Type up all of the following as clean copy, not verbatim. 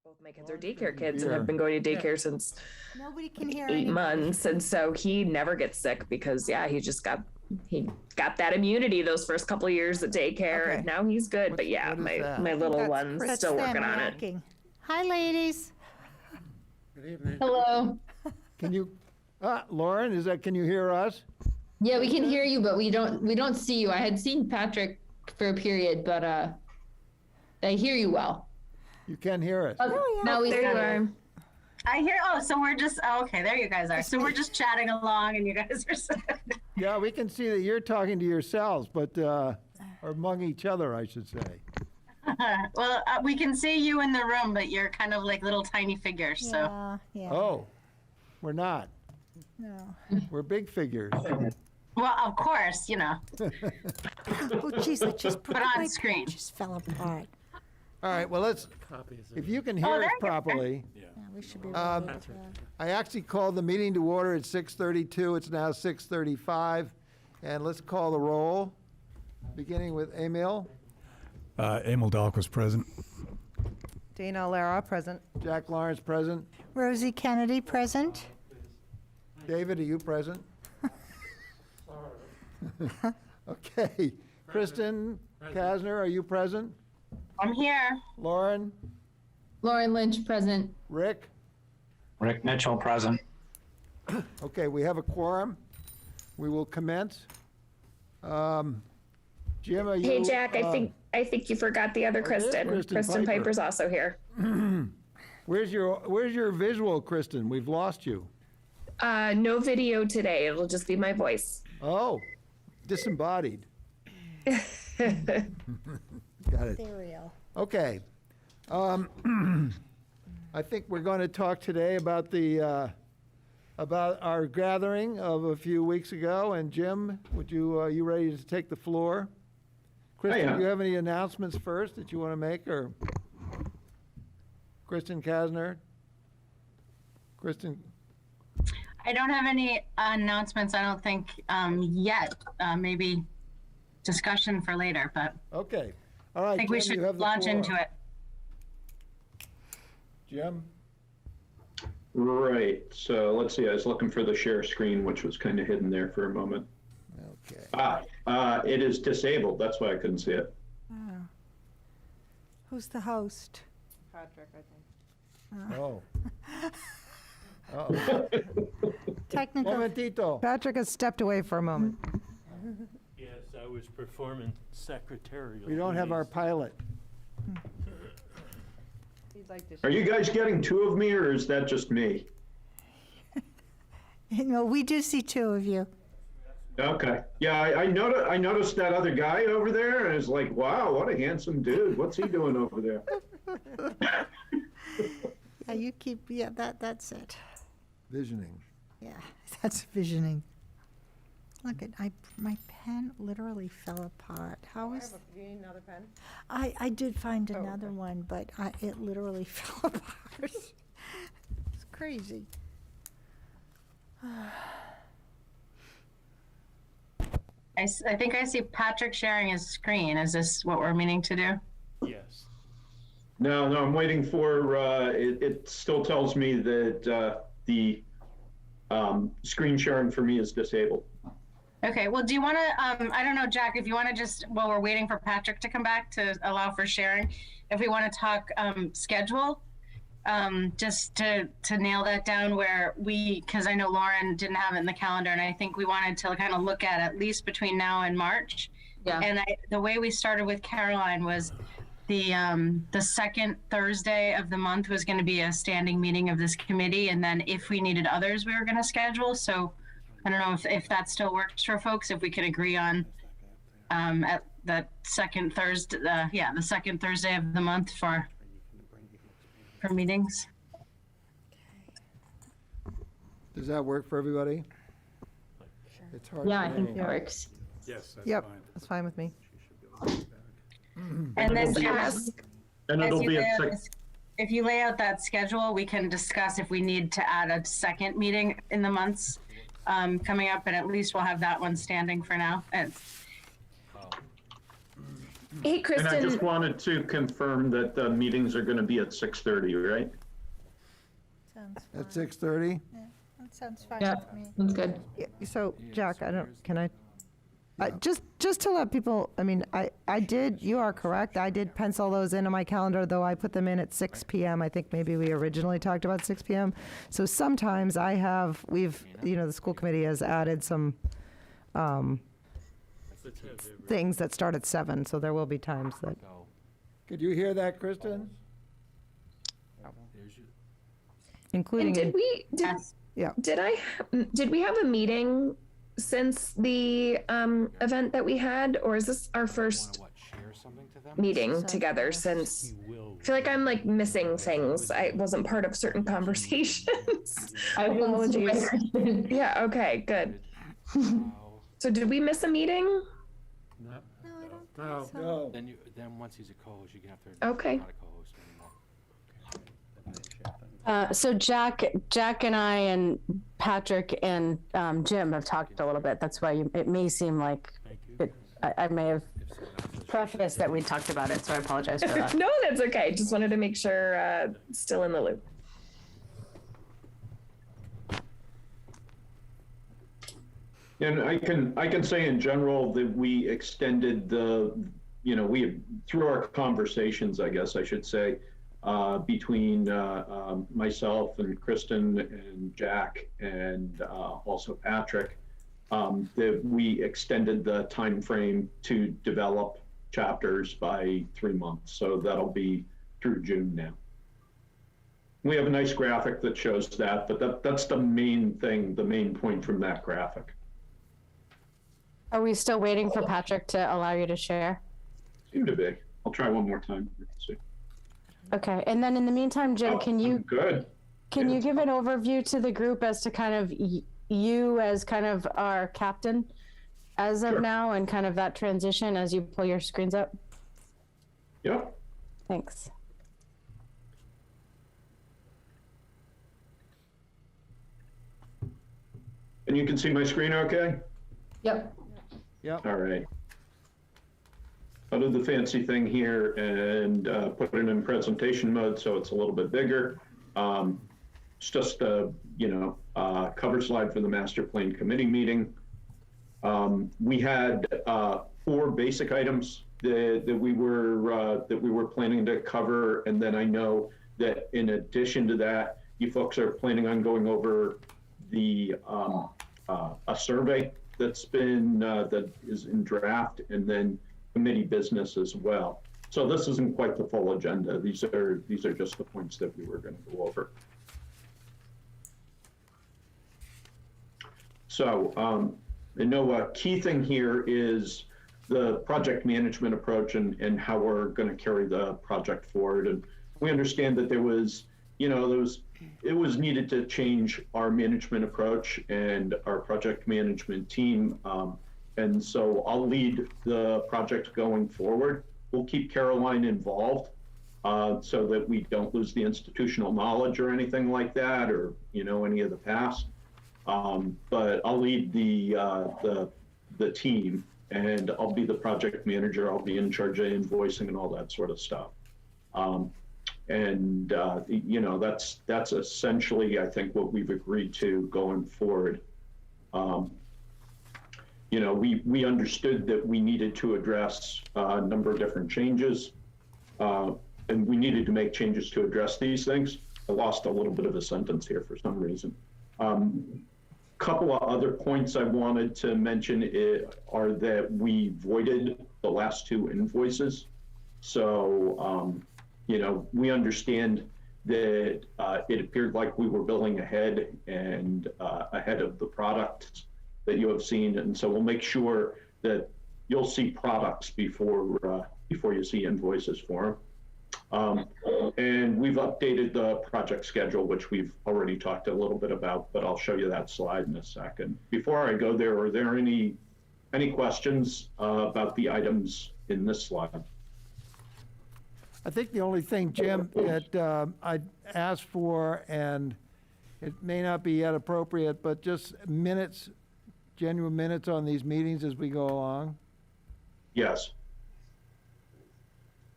Both my kids are daycare kids, and I've been going to daycare since Nobody can hear 8 anything. months, and so he never gets sick because he got that immunity those first couple of years at daycare, Okay. and now he's good. What but yeah, is that? my little That's one's Chris still working family on it. hacking. Hi, ladies. Good evening. Hello. Can you, Lauren, can you hear us? Yeah, we can hear you, but we don't see you. I had seen Patrick for a period, but I hear you well. You can hear us. Now we There you see are. I hear, so we're just, okay, there you guys are. So we're just chatting along and you guys are, Yeah, we can see that you're talking to yourselves, but, or among each other, I should say. well, we can see you in the room, but you're kind of like little tiny figures, so. Yeah. Oh, we're not. No. We're big figures. Well, of course, Oh, jeez, I just put But on my screen. just fell apart. All right, well, if you can hear Oh, us there you go. properly, Yeah, we should be able to. I actually called the meeting to order at 6:32. It's now 6:35. And let's call the roll, beginning with Emil. Emil Dahlk was present. Dana Lara, present. Jack Lawrence present. Rosie Kennedy present. David, are you present? Okay. Kristen Kasner, are you present? I'm here. Lauren? Lauren Lynch present. Rick? Rick Mitchell, present. Okay, we have a quorum. We will commence. Jim, are you? Hey Jack, I think you forgot the other Kristen. Kristen Piper. Piper's also here. Where's your visual, Kristen? We've lost you. No video today. It'll just be my voice. Oh, disembodied. Got it. Ethereal. Okay. I think we're going to talk today about about our gathering of a few weeks ago. And Jim, are you ready to take the floor? Kristen, do you have any announcements first that you want to make, or Kristen Kasner? Kristen? I don't have any announcements, I don't think, yet. Maybe discussion for later, but Okay. All right. I think we Jim, should you have the launch floor. into it. Jim? Right, so let's see, I was looking for the share screen, which was kind of hidden there for a moment. Okay. It is disabled, that's why I couldn't see it. Who's the host? Patrick, I think. Oh. Uh-oh. Technical. Momentito. Patrick has stepped away for a moment. Yes, I was performing secretarial. We don't have our duties. pilot. He'd like to Are you guys getting two of me, or is that just me? No, we do see two of you. Okay, yeah, I noticed that other guy over there, and I was like, wow, what a handsome dude, what's he doing over there? Yeah, that's it. Visioning. Yeah, that's visioning. Look at my pen literally fell apart. How is? Do you need another pen? I did find Oh, another okay. one, but it literally fell apart. It's crazy. I think I see Patrick sharing his screen. Is this what we're meaning to do? Yes. No, I'm waiting for, it still tells me that the screen sharing for me is disabled. Okay, well, do you want to, I don't know, Jack, if you want to just, while we're waiting for Patrick to come back to allow for sharing, if we want to talk schedule, just to nail that down where because I know Lauren didn't have it in the calendar, and I think we wanted to kind of look at least between now and March. Yeah. And the way we started with Caroline was the second Thursday of the month was going to be a standing meeting of this committee, and then if we needed others, we were going to schedule. So I don't know if that still works for folks, if we could agree on at that second Thursday, the second Thursday of the month for meetings. Does that work for everybody? It's hard. Yeah, to I think name. that works. Yes, that's Yep, fine. that's fine with me. And then And it'll be at if you lay out that schedule, we can discuss if we need to add a second meeting in the months coming up, and at least we'll have that one standing for now. And Hey, And I Kristen. just wanted to confirm that the meetings are going to be at 6:30, right? Sounds fine. At 6:30? That sounds fine Yeah, with me. that's good. So, Jack, can I? Just to let people, I mean, I did, you are correct, I did pencil those into my calendar, though I put them in at 6 PM. I think maybe we originally talked about 6 PM. So sometimes the school committee has added some things that start at 7, so there will be times that. Could you hear that, Kristen? Including. And did we Yeah. did we have a meeting since the event that we had, or is this our first meeting together since? I feel like I'm like missing things. I wasn't part of certain conversations. Apologies. Yeah, okay, good. So did we miss a meeting? No, I don't No. think so. No. Then once he's a co-host, you can have to. Okay. Not a co-host anymore. So Jack and I and Patrick and Jim have talked a little bit. That's why it may seem like I may have prefaced that we talked about it, so I apologize for that. No, that's okay. Just wanted to make sure still in the loop. And I can say in general that we extended through our conversations, I guess I should say, between myself and Kristen and Jack and also Patrick, that we extended the time frame to develop chapters by 3 months. So that'll be through June now. We have a nice graphic that shows that, but that's the main thing, the main point from that graphic. Are we still waiting for Patrick to allow you to share? Seem to be. I'll try one more time. Let's see. Okay, and then in the meantime, Jim, can you Good. you give an overview to the group as to kind of you as kind of our captain as of Sure. now, and kind of that transition as you pull your screens up? Yep. Thanks. And you can see my screen okay? Yep. Yep. All right. I'll do the fancy thing here and put it in presentation mode so it's a little bit bigger. It's just a cover slide for the master plan committee meeting. We had 4 basic items that we were planning to cover, and then I know that in addition to that, you folks are planning on going over the a survey that's been that is in draft, and then committee business as well. So this isn't quite the full agenda. These are just the points that we were going to go over. So I know a key thing here is the project management approach and how we're going to carry the project forward. And we understand that it was needed to change our management approach and our project management team. And so I'll lead the project going forward. We'll keep Caroline involved so that we don't lose the institutional knowledge or anything like that, or any of the past. But I'll lead the team, and I'll be the project manager. I'll be in charge of invoicing and all that sort of stuff. That's essentially, I think, what we've agreed to going forward. We understood that we needed to address a number of different changes, and we needed to make changes to address these things. I lost a little bit of a sentence here for some reason. Couple of other points I wanted to mention are that we voided the last 2 invoices. So, we understand that it appeared like we were billing ahead and ahead of the product that you have seen. And so we'll make sure that you'll see products before you see invoices for them. And we've updated the project schedule, which we've already talked a little bit about, but I'll show you that slide in a second. Before I go there, are there any questions about the items in this slide? I think the only thing, Jim, that I'd ask for, and it may not be yet appropriate, but just minutes, genuine minutes on these meetings as we go along. Yes.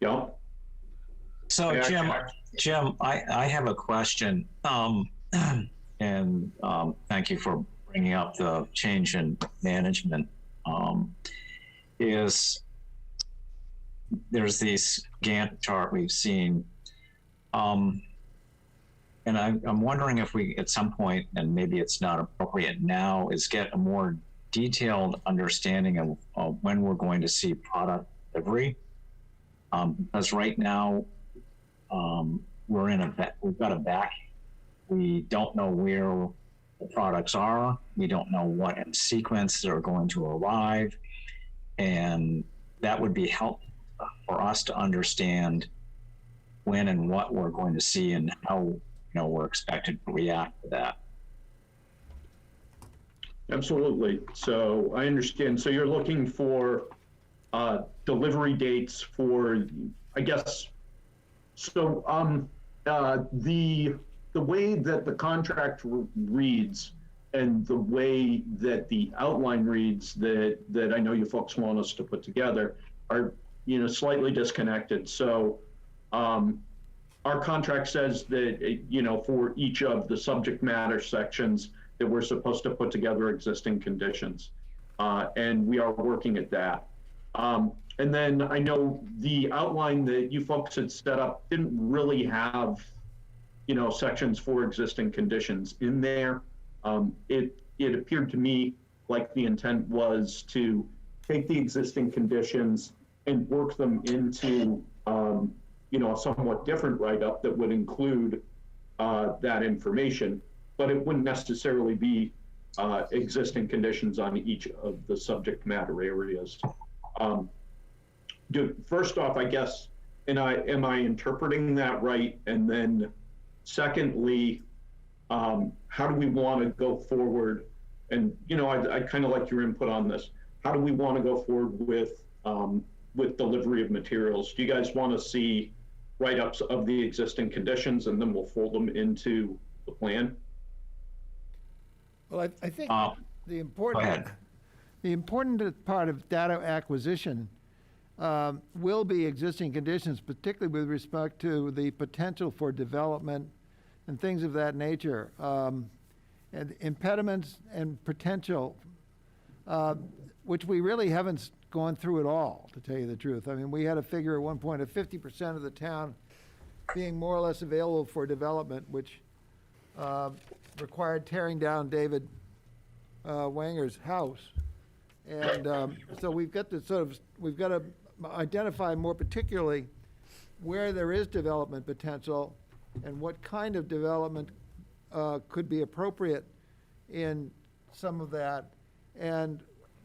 Yeah. So Jim, I have a question. And thank you for bringing up the change in management. There's these Gantt chart we've seen. And I'm wondering if we, at some point, and maybe it's not appropriate now, is get a more detailed understanding of when we're going to see product delivery. Because right now, we've got a back. We don't know where the products are. We don't know what in sequence they're going to arrive. And that would be helpful for us to understand when and what we're going to see and how we're expected to react to that. Absolutely. So I understand. So you're looking for delivery dates for, I guess. So the way that the contract reads and the way that the outline reads that I know you folks want us to put together are slightly disconnected. So our contract says that for each of the subject matter sections that we're supposed to put together existing conditions, and we are working at that. And then I know the outline that you folks had set up didn't really have sections for existing conditions in there. It appeared to me like the intent was to take the existing conditions and work them into a somewhat different write-up that would include that information, but it wouldn't necessarily be existing conditions on each of the subject matter areas. First off, I guess, am I interpreting that right? And then secondly, how do we want to go forward? And I kind of like your input on this. How do we want to go forward with delivery of materials? Do you guys want to see write-ups of the existing conditions and then we'll fold them into the plan? Well, I think the important part of data acquisition will be existing conditions, particularly with respect to the potential for development and things of that nature, and impediments and potential, which we really haven't gone through at all, to tell you the truth. I mean, we had a figure at one point of 50% of the town being more or less available for development, which required tearing down David Wanger's house. And so we've got to identify more particularly where there is development potential and what kind of development could be appropriate in some of that, and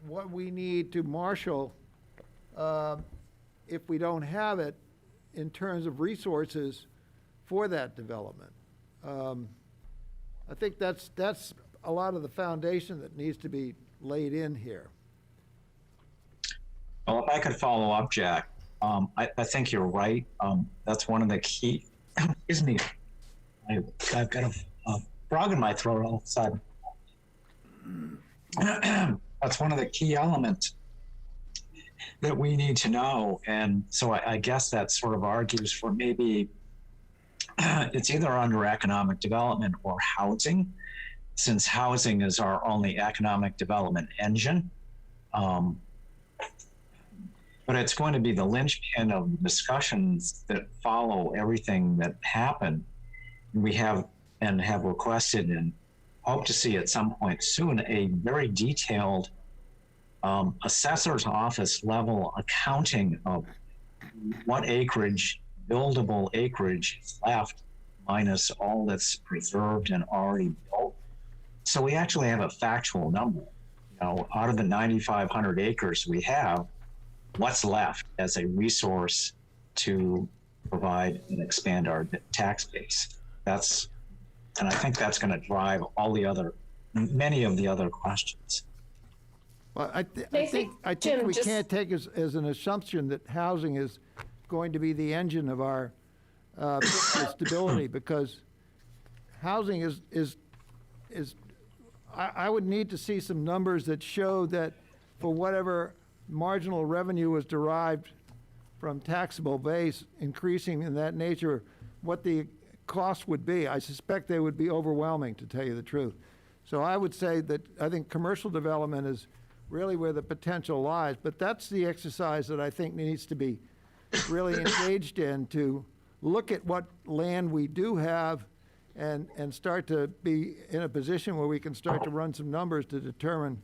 what we need to marshal if we don't have it in terms of resources for that development. I think that's a lot of the foundation that needs to be laid in here. Well, if I could follow up, Jack, I think you're right. That's one of the key, excuse me, I've got a frog in my throat all of a sudden. That's one of the key elements that we need to know. And so I guess that sort of argues for maybe it's either under economic development or housing, since housing is our only economic development engine. But it's going to be the linchpin of the discussions that follow everything that happened. We have requested and hope to see at some point soon a very detailed assessor's office level accounting of what acreage, buildable acreage is left minus all that's preserved and already built. So we actually have a factual number. Out of the 9,500 acres we have, what's left as a resource to provide and expand our tax base. And I think that's going to drive many of the other questions. Well, I think we can't take as an assumption that housing is going to be the engine of our fiscal stability, because housing is I would need to see some numbers that show that for whatever marginal revenue was derived from taxable base increasing in that nature, what the cost would be. I suspect they would be overwhelming, to tell you the truth. So I would say that I think commercial development is really where the potential lies, but that's the exercise that I think needs to be really engaged in, to look at what land we do have and start to be in a position where we can start to run some numbers to determine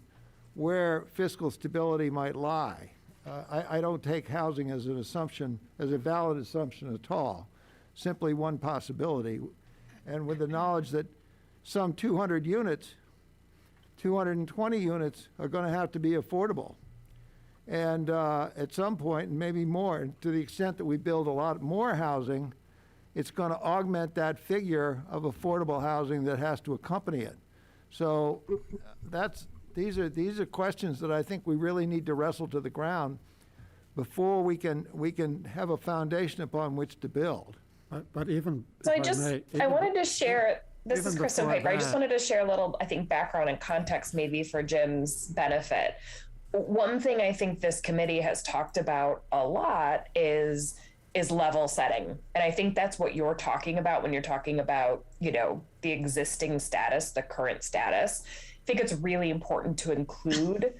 where fiscal stability might lie. I don't take housing as an assumption, as a valid assumption at all, simply one possibility. And with the knowledge that some 200 units, 220 units are going to have to be affordable. And at some point, and maybe more, to the extent that we build a lot more housing, it's going to augment that figure of affordable housing that has to accompany it. So these are questions that I think we really need to wrestle to the ground before we can have a foundation upon which to build. But even so, I wanted to share. This is Kristen Piper. I just wanted to share a little, I think, background and context maybe for Jim's benefit. One thing I think this committee has talked about a lot is level setting. And I think that's what you're talking about when you're talking about, the existing status, the current status. I think it's really important to include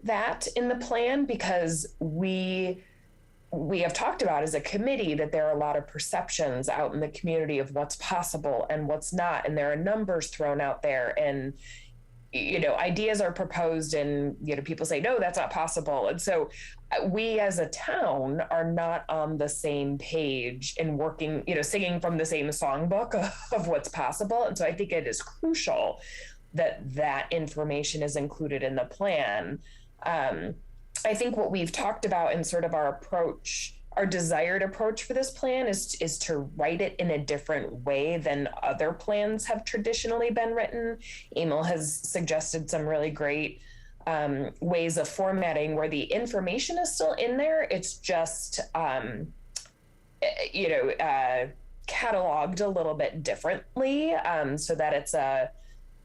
that in the plan, because we have talked about as a committee that there are a lot of perceptions out in the community of what's possible and what's not. And there are numbers thrown out there, and, ideas are proposed and, people say, no, that's not possible. And so we as a town are not on the same page and working, singing from the same songbook of what's possible. And so I think it is crucial that information is included in the plan. I think what we've talked about in sort of our approach, our desired approach for this plan is to write it in a different way than other plans have traditionally been written. Emil has suggested some really great ways of formatting where the information is still in there. It's just, cataloged a little bit differently so that it's a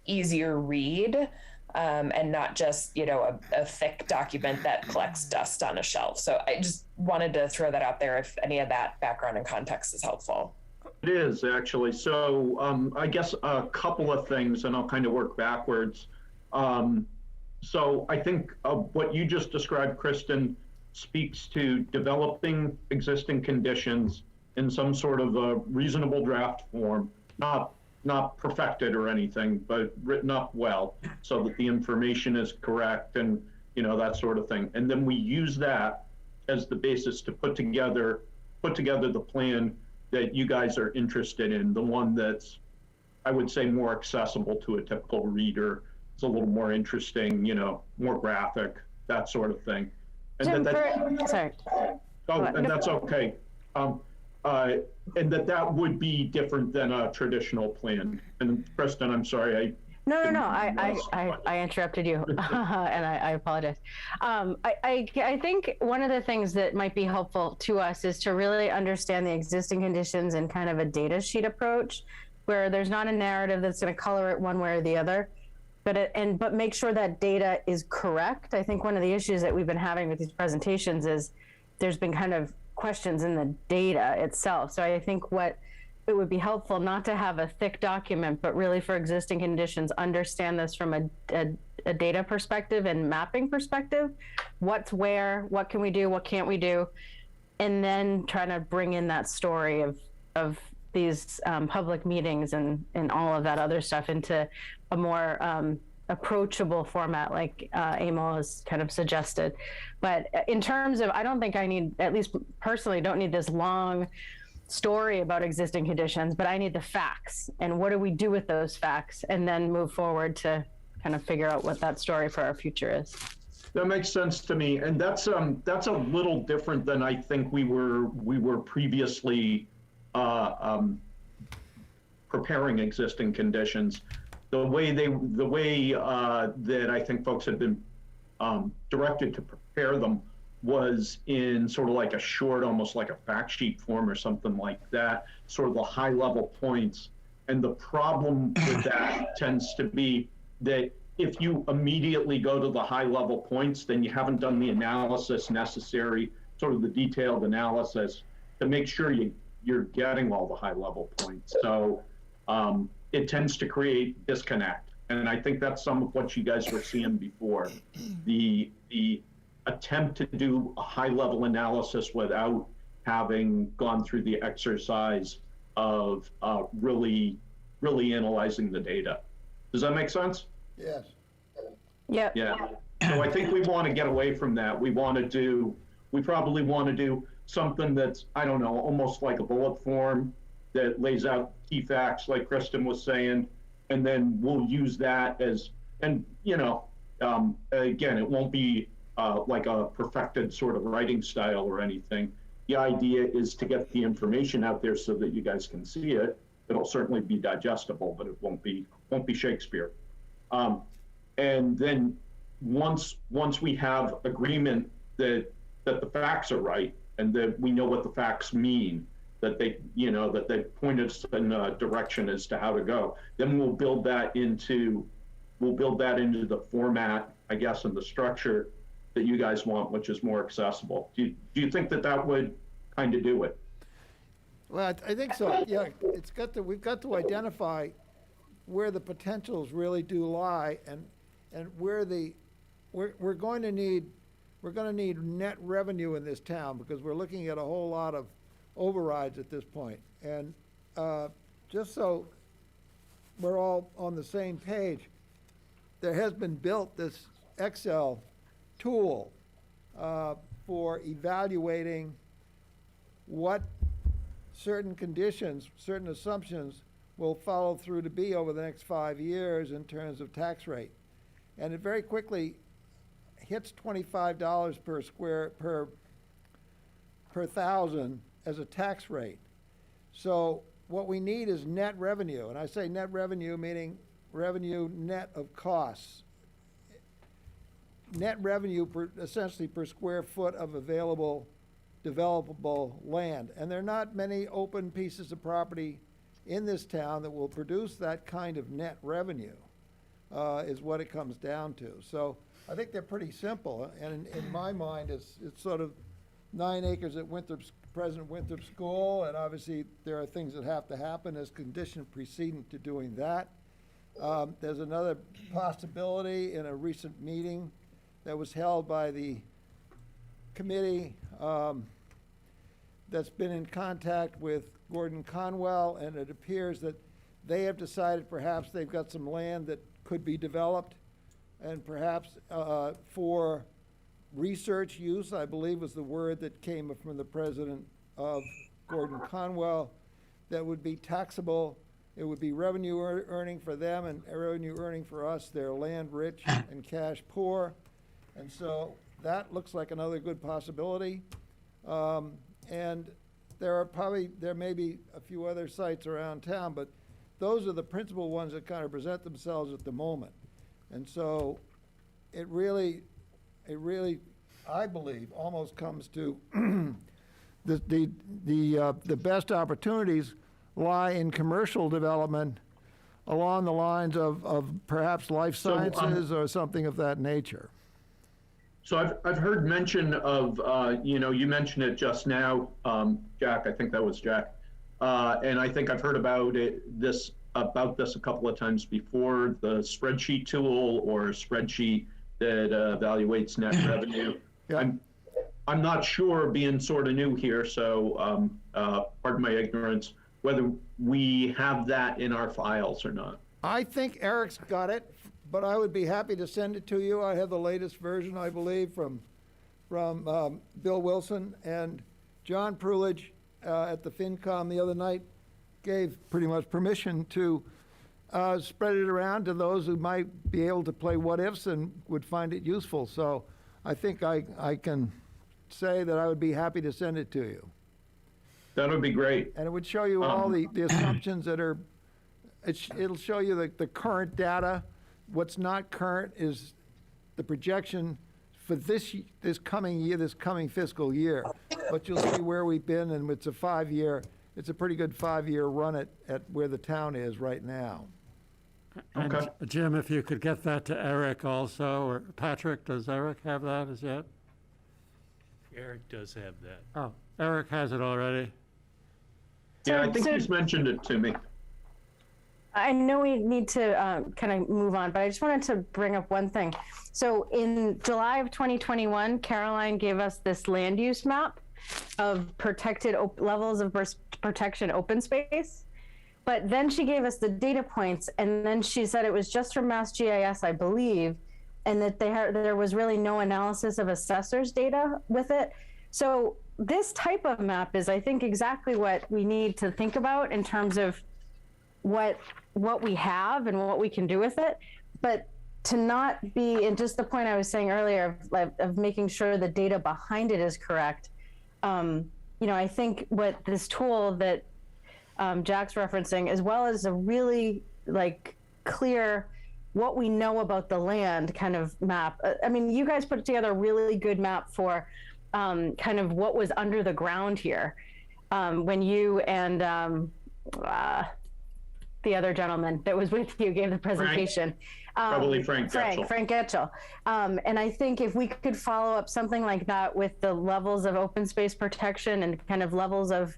easier read. And not just, a thick document that collects dust on a shelf. So I just wanted to throw that out there if any of that background and context is helpful. It is, actually. So I guess a couple of things, and I'll kind of work backwards. So I think what you just described, Kristen, speaks to developing existing conditions in some sort of a reasonable draft form, not perfected or anything, but written up well so that the information is correct and, that sort of thing. And then we use that as the basis to put together the plan that you guys are interested in, the one that's, I would say, more accessible to a typical reader. It's a little more interesting, more graphic, that sort of thing. And Sorry. Oh, and that's okay. And that would be different than a traditional plan. And Kristen, I'm sorry. No. I interrupted you, and I apologize. I think one of the things that might be helpful to us is to really understand the existing conditions in kind of a data sheet approach, where there's not a narrative that's going to color it one way or the other, but make sure that data is correct. I think one of the issues that we've been having with these presentations is there's been kind of questions in the data itself. So I think it would be helpful not to have a thick document, but really for existing conditions, understand this from a data perspective and mapping perspective. What's where, what can we do, what can't we do? And then trying to bring in that story of these public meetings and all of that other stuff into a more approachable format like Emil has kind of suggested. But in terms of, I don't think I need, at least personally, don't need this long story about existing conditions, but I need the facts and what do we do with those facts, and then move forward to kind of figure out what that story for our future is. That makes sense to me. And that's a little different than I think we were previously preparing existing conditions. The way that I think folks had been directed to prepare them was in sort of like a short, almost like a fact sheet form or something like that, sort of the high level points. And the problem with that tends to be that if you immediately go to the high level points, then you haven't done the analysis necessary sort of the detailed analysis to make sure you're getting all the high level points. So it tends to create disconnect. And I think that's some of what you guys were seeing before. The attempt to do a high level analysis without having gone through the exercise of really analyzing the data. Does that make sense? Yes. Yeah. Yeah. So I think we want to get away from that. We probably want to do something that's, I don't know, almost like a bullet form that lays out key facts, like Kristen was saying, and then we'll use that as, and again, it won't be like a perfected sort of writing style or anything. The idea is to get the information out there so that you guys can see it. It'll certainly be digestible, but it won't be Shakespeare. And then once we have agreement that the facts are right and that we know what the facts mean, that they point us in a direction as to how to go, then we'll build that into the format, I guess, and the structure that you guys want, which is more accessible. Do you think that would kind of do it? Well, I think so. Yeah, we've got to identify where the potentials really do lie, and where we're going to need net revenue in this town, because we're looking at a whole lot of overrides at this point. And just so we're all on the same page, there has been built this Excel tool for evaluating what certain conditions, certain assumptions will follow through to be over the next 5 years in terms of tax rate. And it very quickly hits $25 per thousand as a tax rate. So what we need is net revenue. And I say net revenue meaning revenue net of costs. Net revenue essentially per square foot of available developable land. And there are not many open pieces of property in this town that will produce that kind of net revenue, is what it comes down to. So I think they're pretty simple. And in my mind, it's sort of 9 acres at President Winthrop School, and obviously there are things that have to happen as condition precedent to doing that. There's another possibility in a recent meeting that was held by the committee that's been in contact with Gordon Conwell, and it appears that they have decided perhaps they've got some land that could be developed, and perhaps for research use, I believe was the word that came from the president of Gordon Conwell, that would be taxable. It would be revenue earning for them and revenue earning for us. They're land rich and cash poor. And so that looks like another good possibility. And there may be a few other sites around town, but those are the principal ones that kind of present themselves at the moment. And so it really, I believe, almost comes to the best opportunities lie in commercial development along the lines of perhaps life sciences or something of that nature. So I've heard mention of, you mentioned it just now, Jack, I think that was Jack. And I think I've heard about this a couple of times before, the spreadsheet tool or spreadsheet that evaluates net revenue. Yeah. I'm not sure, being sort of new here, so pardon my ignorance, whether we have that in our files or not. I think Eric's got it, but I would be happy to send it to you. I have the latest version, I believe, from Bill Wilson, and John Prulidge at the FinCom the other night gave pretty much permission to spread it around to those who might be able to play what ifs and would find it useful. So I think I can say that I would be happy to send it to you. That would be great. And it would show you all the assumptions that are, it'll show you the current data. What's not current is the projection for this coming year, this coming fiscal year. But you'll see where we've been, and it's a pretty good 5-year run at where the town is right now. And Okay. Jim, if you could get that to Eric also, or Patrick, does Eric have that as yet? Eric does have that. Oh, Eric has it already. Yeah, I So- think so- he's mentioned it to me. I know we need to kind of move on, but I just wanted to bring up one thing. So in July of 2021, Caroline gave us this land use map of protected levels of protection open space. But then she gave us the data points, and then she said it was just from Mass GIS, I believe, and that there was really no analysis of assessors data with it. So this type of map is, I think, exactly what we need to think about in terms of what we have and what we can do with it, but to not be, and just the point I was saying earlier of making sure the data behind it is correct. I think what this tool that Jack's referencing, as well as a really clear what we know about the land kind of map. I mean, you guys put together a really good map for kind of what was under the ground here when you and the other gentleman that was with you gave the presentation. Probably Frank Getchell. Frank Getchell. And I think if we could follow up something like that with the levels of open space protection and kind of levels of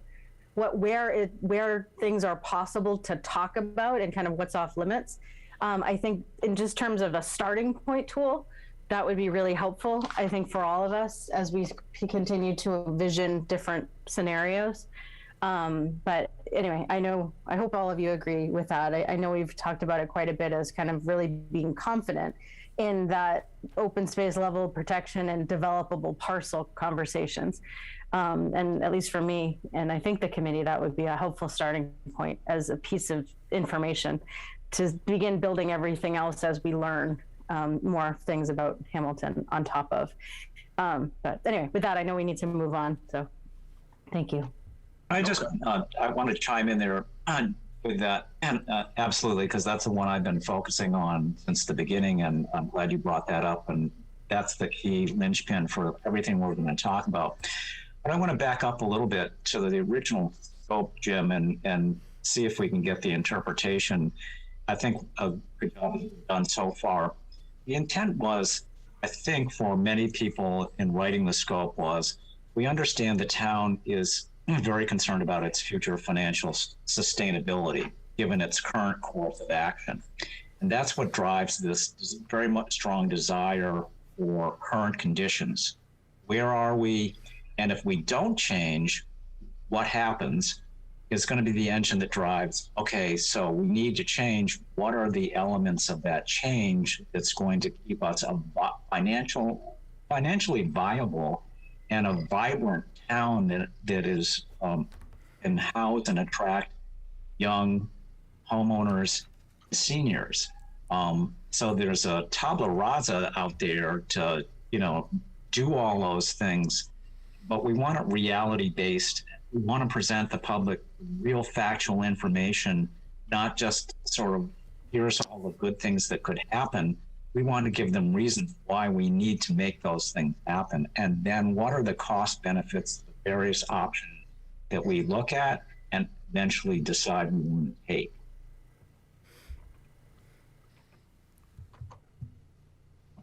where things are possible to talk about and kind of what's off limits, I think in just terms of a starting point tool, that would be really helpful, I think, for all of us as we continue to envision different scenarios. But anyway, I hope all of you agree with that. I know we've talked about it quite a bit as kind of really being confident in that open space level protection and developable parcel conversations. And at least for me, and I think the committee, that would be a helpful starting point as a piece of information to begin building everything else as we learn more things about Hamilton on top of. But anyway, with that, I know we need to move on. So thank you. I want to chime in there with that, and absolutely, because that's the one I've been focusing on since the beginning, and I'm glad you brought that up, and that's the key linchpin for everything we're going to talk about. But I want to back up a little bit to the original scope, Jim, and see if we can get the interpretation. I think a good job has been done so far. The intent was, I think, for many people in writing the scope was, we understand the town is very concerned about its future financial sustainability, given its current course of action. And that's what drives this very much strong desire for current conditions. Where are we? And if we don't change, what happens is going to be the engine that drives, okay, so we need to change. What are the elements of that change that's going to keep us a financially viable and a vibrant town that is can house and attract young homeowners, seniors. So there's a tabula rasa out there to do all those things, but we want it reality based. We want to present the public real factual information, not just sort of here's all the good things that could happen. We want to give them reasons why we need to make those things happen. And then what are the cost benefits, the various options that we look at and eventually decide we want to take.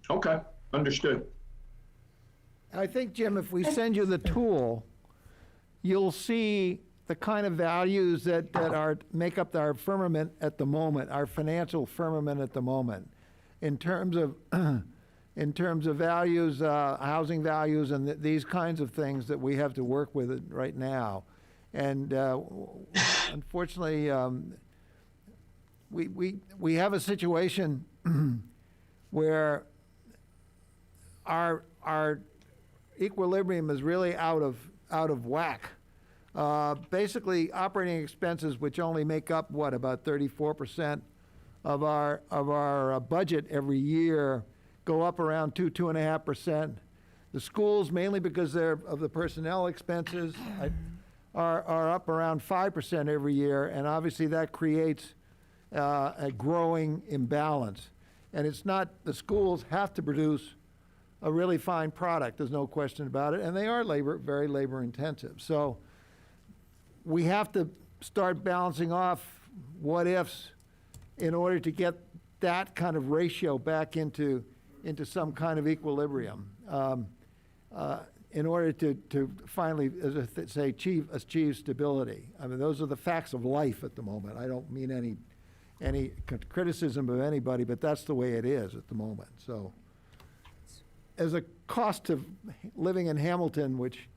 Okay, understood. I think, Jim, if we send you the tool, you'll see the kind of values that make up our firmament at the moment, our financial firmament at the moment. In terms of values, housing values, and these kinds of things that we have to work with right now, and unfortunately, we have a situation where our equilibrium is really out of whack. Basically, operating expenses, which only make up about 34% of our budget every year, go up around 2.5%. The schools, mainly because of the personnel expenses, are up around 5% every year, and obviously that creates a growing imbalance. And it's not, the schools have to produce a really fine product, there's no question about it, and they are very labor intensive. So we have to start balancing off what ifs in order to get that kind of ratio back into some kind of equilibrium. in order to finally, as I say, achieve stability. I mean, those are the facts of life at the moment. I don't mean any criticism of anybody, but that's the way it is at the moment. So as a cost of living in Hamilton, which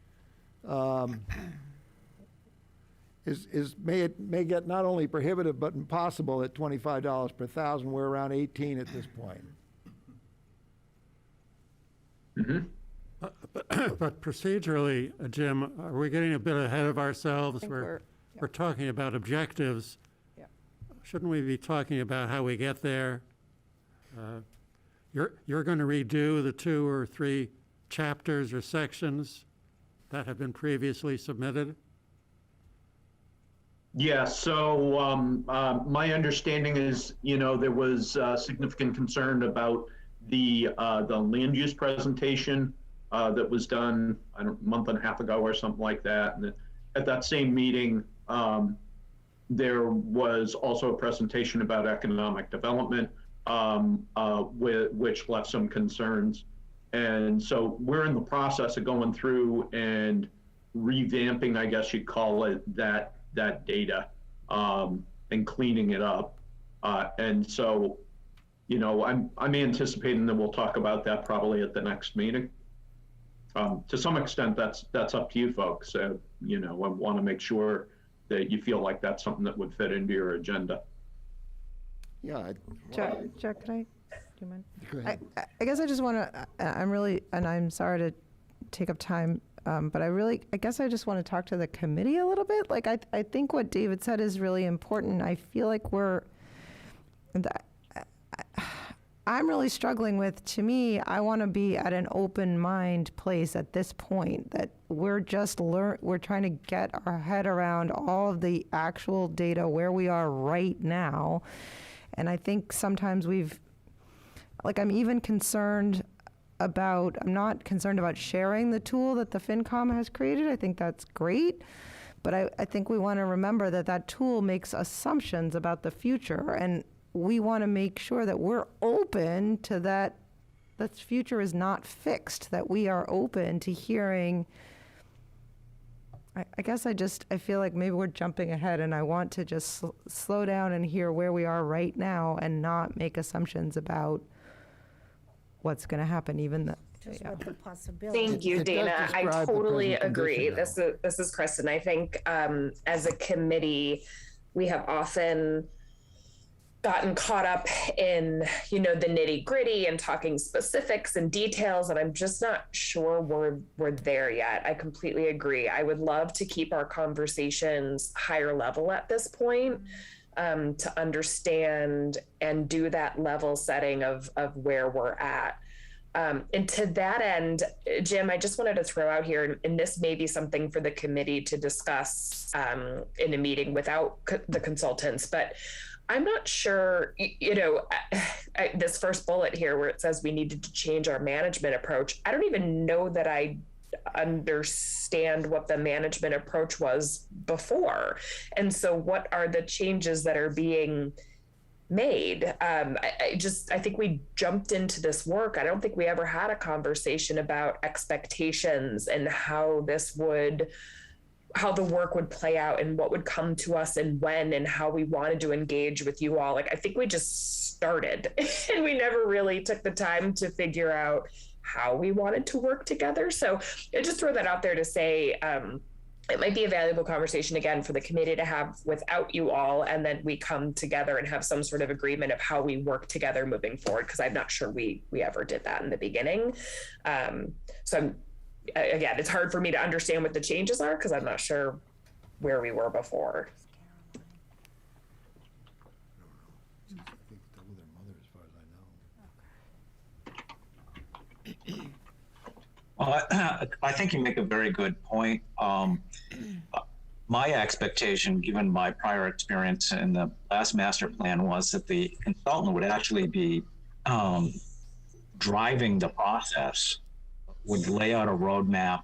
may get not only prohibitive but impossible at $25 per thousand, we're around 18 at this point. Mm-hmm. But procedurally, Jim, are we getting a bit ahead of ourselves? think We're yeah. talking about objectives. Yeah. Shouldn't we be talking about how we get there? You're going to redo the 2 or 3 chapters or sections that have been previously submitted? Yeah, so my understanding is, there was significant concern about the land use presentation that was done, I don't know, a month and a half ago or something like that. And at that same meeting, there was also a presentation about economic development, which left some concerns. And so we're in the process of going through and revamping, I guess you'd call it, that data and cleaning it up. And so, I'm anticipating that we'll talk about that probably at the next meeting. To some extent, that's up to you folks. I want to make sure that you feel like that's something that would fit into your agenda. Yeah. Jack, could I, do you mind? Go ahead. I guess I just want to, I'm sorry to take up time, but I guess I just want to talk to the committee a little bit. Like, I think what David said is really important. I feel like I'm really struggling with, to me, I want to be at an open mind place at this point, that we're trying to get our head around all of the actual data where we are right now. And I think sometimes I'm even concerned about, I'm not concerned about sharing the tool that the FinCom has created. I think that's great. But I think we want to remember that tool makes assumptions about the future. And we want to make sure that we're open to that future is not fixed, that we are open to hearing. I guess I feel like maybe we're jumping ahead, and I want to just slow down and hear where we are right now and not make assumptions about what's going to happen, even What the possibility. Thank you, It does Dana. I describe the totally present agree. condition, This is Kristen. I think as a committee, we have often gotten caught up in, the nitty gritty and talking specifics and details, and I'm just not sure we're there yet. I completely agree. I would love to keep our conversations higher level at this point, to understand and do that level setting of where we're at. And to that end, Jim, I just wanted to throw out here, and this may be something for the committee to discuss in a meeting without the consultants, but I'm not sure, this first bullet here where it says we needed to change our management approach. I don't even know that I understand what the management approach was before. And so what are the changes that are being made? I think we jumped into this work. I don't think we ever had a conversation about expectations and how the work would play out and what would come to us and when and how we wanted to engage with you all. Like, I think we just started and we never really took the time to figure out how we wanted to work together. So I just throw that out there to say, it might be a valuable conversation again for the committee to have without you all, and then we come together and have some sort of agreement of how we work together moving forward, because I'm not sure we ever did that in the beginning. Again, it's hard for me to understand what the changes are because I'm not sure where we were before. Well, I think you make a very good point. My expectation, given my prior experience in the last master plan, was that the consultant would actually be driving the process, would lay out a roadmap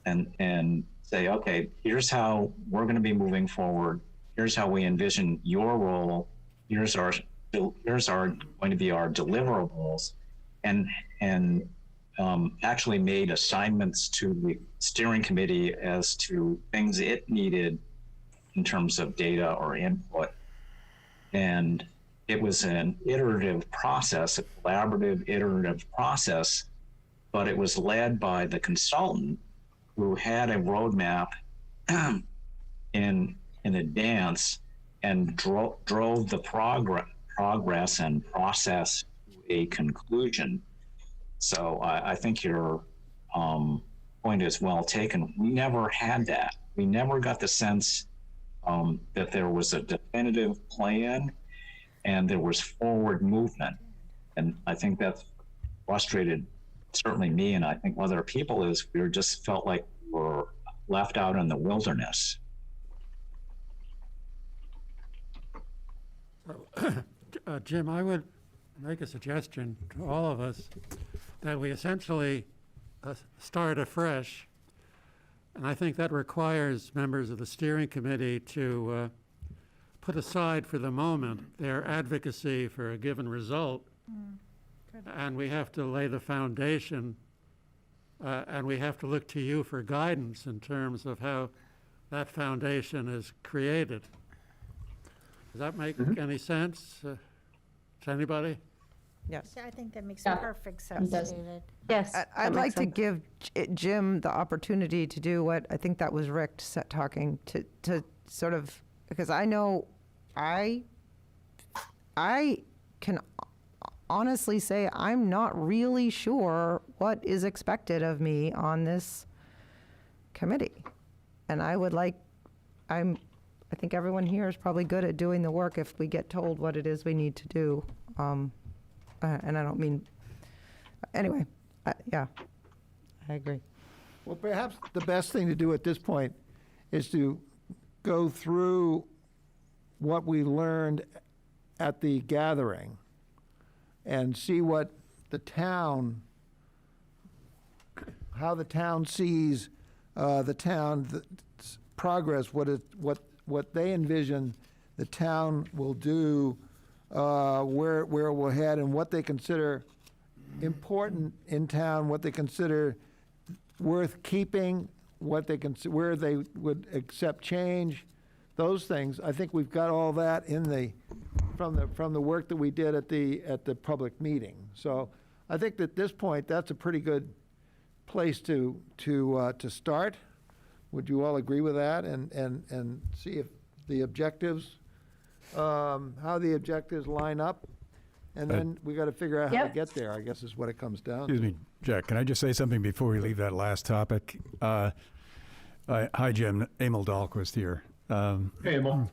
and say, okay, here's how we're going to be moving forward. Here's how we envision your role. Here's going to be our deliverables, and actually made assignments to the steering committee as to things it needed in terms of data or input. And it was an iterative process, a collaborative iterative process, but it was led by the consultant who had a roadmap in advance and drove the progress and process to a conclusion. So I think your point is well taken. We never had that. We never got the sense that there was a definitive plan and there was forward movement. And I think that's frustrated certainly me, and I think other people, is we just felt like we were left out in the wilderness. Jim, I would make a suggestion to all of us that we essentially start afresh. And I think that requires members of the steering committee to put aside for the moment their advocacy for a given result. And we have to lay the foundation, and we have to look to you for guidance in terms of how that foundation is created. Does that make any sense to anybody? Yes. I think that makes Yeah. perfect sense, does. David. Yes. I'd like to give Jim the opportunity to do what, I think that was Rick talking, to sort of, because I know I can honestly say I'm not really sure what is expected of me on this committee. And I would like, I think everyone here is probably good at doing the work if we get told what it is we need to do. And I don't mean, anyway, yeah, I agree. Well, perhaps the best thing to do at this point is to go through what we learned at the gathering and see what the town, how the town sees the town's progress, what they envision the town will do, where it will head, and what they consider important in town, what they consider worth keeping, what they where they would accept change, those things. I think we've got all that in the from the work that we did at the public meeting. So I think that at this point that's a pretty good place to start. Would you all agree with that? And see if the objectives, how the objectives line up, and then we got to figure out how to get there, I guess, is what it comes down to. Excuse me, Jack, can I just say something before we leave that last topic? Hi, Jim. Emil Dahlquist here. Hey, Emil.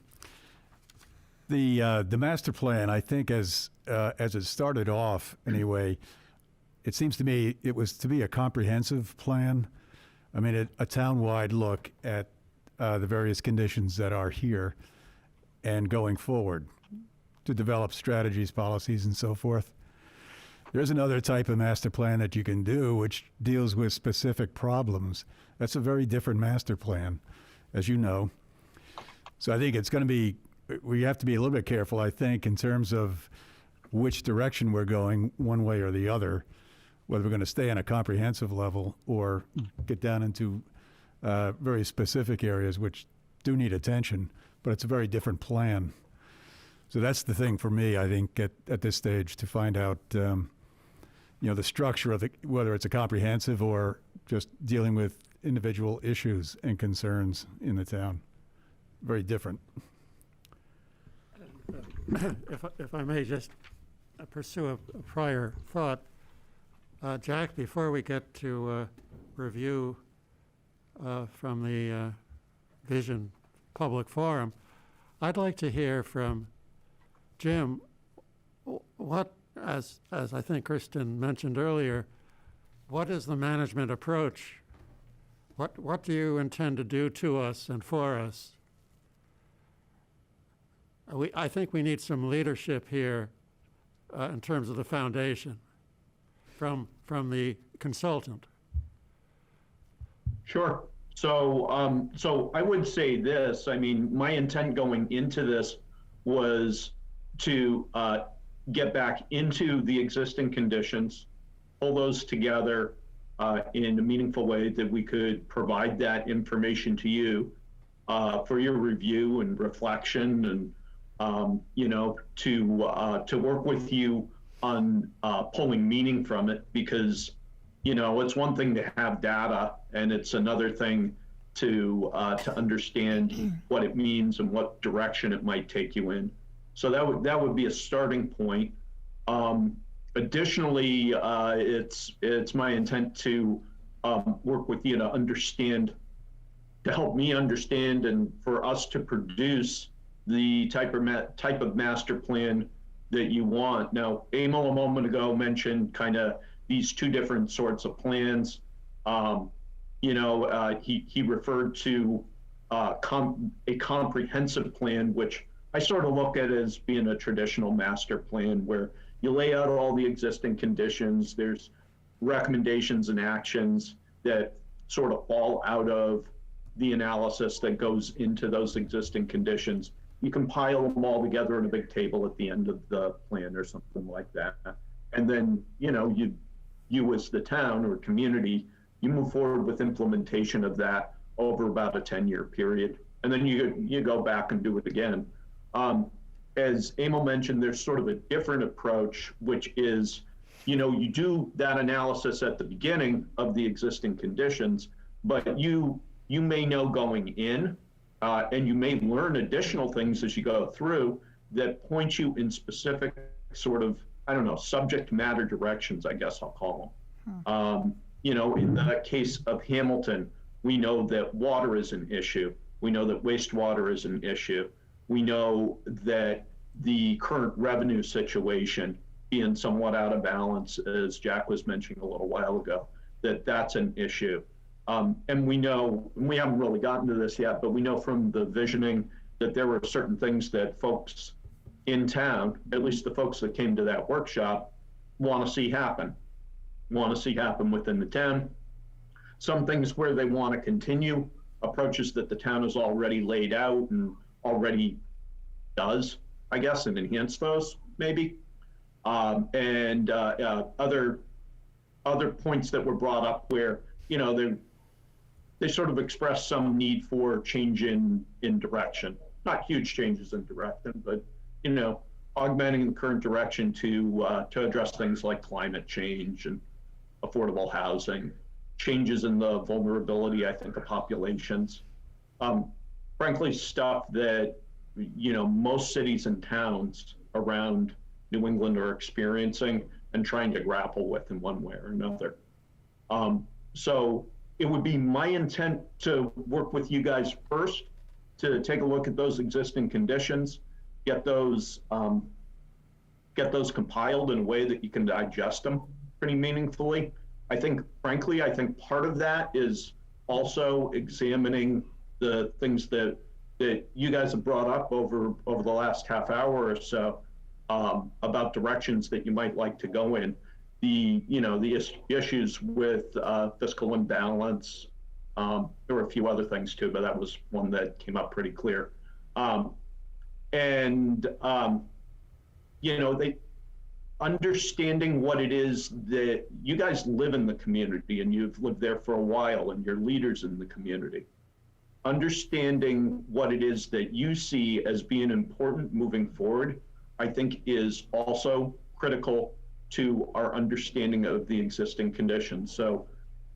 The master plan, I think, as it started off anyway, it seems to me it was to be a comprehensive plan. I mean, a town-wide look at the various conditions that are here and going forward to develop strategies, policies, and so forth. There's another type of master plan that you can do which deals with specific problems. That's a very different master plan, as you know. So I think it's going to be, we have to be a little bit careful, I think, in terms of which direction we're going, one way or the other, whether we're going to stay on a comprehensive level or get down into very specific areas which do need attention, but it's a very different plan. So that's the thing for me, I think, at this stage, to find out, the structure of whether it's a comprehensive or just dealing with individual issues and concerns in the town. Very different. If I may just pursue a prior thought, Jack, before we get to review from the Vision Public Forum, I'd like to hear from Jim, what, as I think Kristen mentioned earlier, what is the management approach? What do you intend to do to us and for us? I think we need some leadership here in terms of the foundation from the consultant. Sure. So, so I would say this. I mean, my intent going into this was to get back into the existing conditions, pull those together in a meaningful way that we could provide that information to you for your review and reflection, and to work with you on pulling meaning from it, because it's one thing to have data, and it's another thing to understand what it means and what direction it might take you in. So that would be a starting point. Additionally, it's my intent to work with you to help me understand, and for us to produce the type of master plan that you want. Now, Emil a moment ago mentioned kind of these two different sorts of plans. He referred to a comprehensive plan, which I sort of look at as being a traditional master plan, where you lay out all the existing conditions. There's recommendations and actions that sort of fall out of the analysis that goes into those existing conditions. You compile them all together in a big table at the end of the plan or something like that. And then, you as the town or community, you move forward with implementation of that over about a 10-year period. And then you go back and do it again. As Emil mentioned, there's sort of a different approach, which is, you do that analysis at the beginning of the existing conditions, but you may know going in, and you may learn additional things as you go through that point you in specific sort of, subject matter directions, I guess I'll call them. In the case of Hamilton, we know that water is an issue. We know that wastewater is an issue. We know that the current revenue situation being somewhat out of balance, as Jack was mentioning a little while ago, that's an issue. And we know, we haven't really gotten to this yet, but we know from the visioning that there were certain things that folks in town, at least the folks that came to that workshop, want to see happen within the town. Some things where they want to continue approaches that the town has already laid out and already does, I guess, and enhance those maybe. And other points that were brought up where, they sort of express some need for change in direction. Not huge changes in direction, but, augmenting the current direction to address things like climate change and affordable housing, changes in the vulnerability, I think, of populations. Frankly, stuff that, most cities and towns around New England are experiencing and trying to grapple with in one way or another. So it would be my intent to work with you guys first to take a look at those existing conditions, get those compiled in a way that you can digest them pretty meaningfully. I think part of that is also examining the things that you guys have brought up over the last half hour or so about directions that you might like to go in. The issues with fiscal imbalance. There were a few other things too, but that was one that came up pretty clear. Understanding what it is that you guys live in the community, and you've lived there for a while, and you're leaders in the community. Understanding what it is that you see as being important moving forward, I think, is also critical to our understanding of the existing conditions. So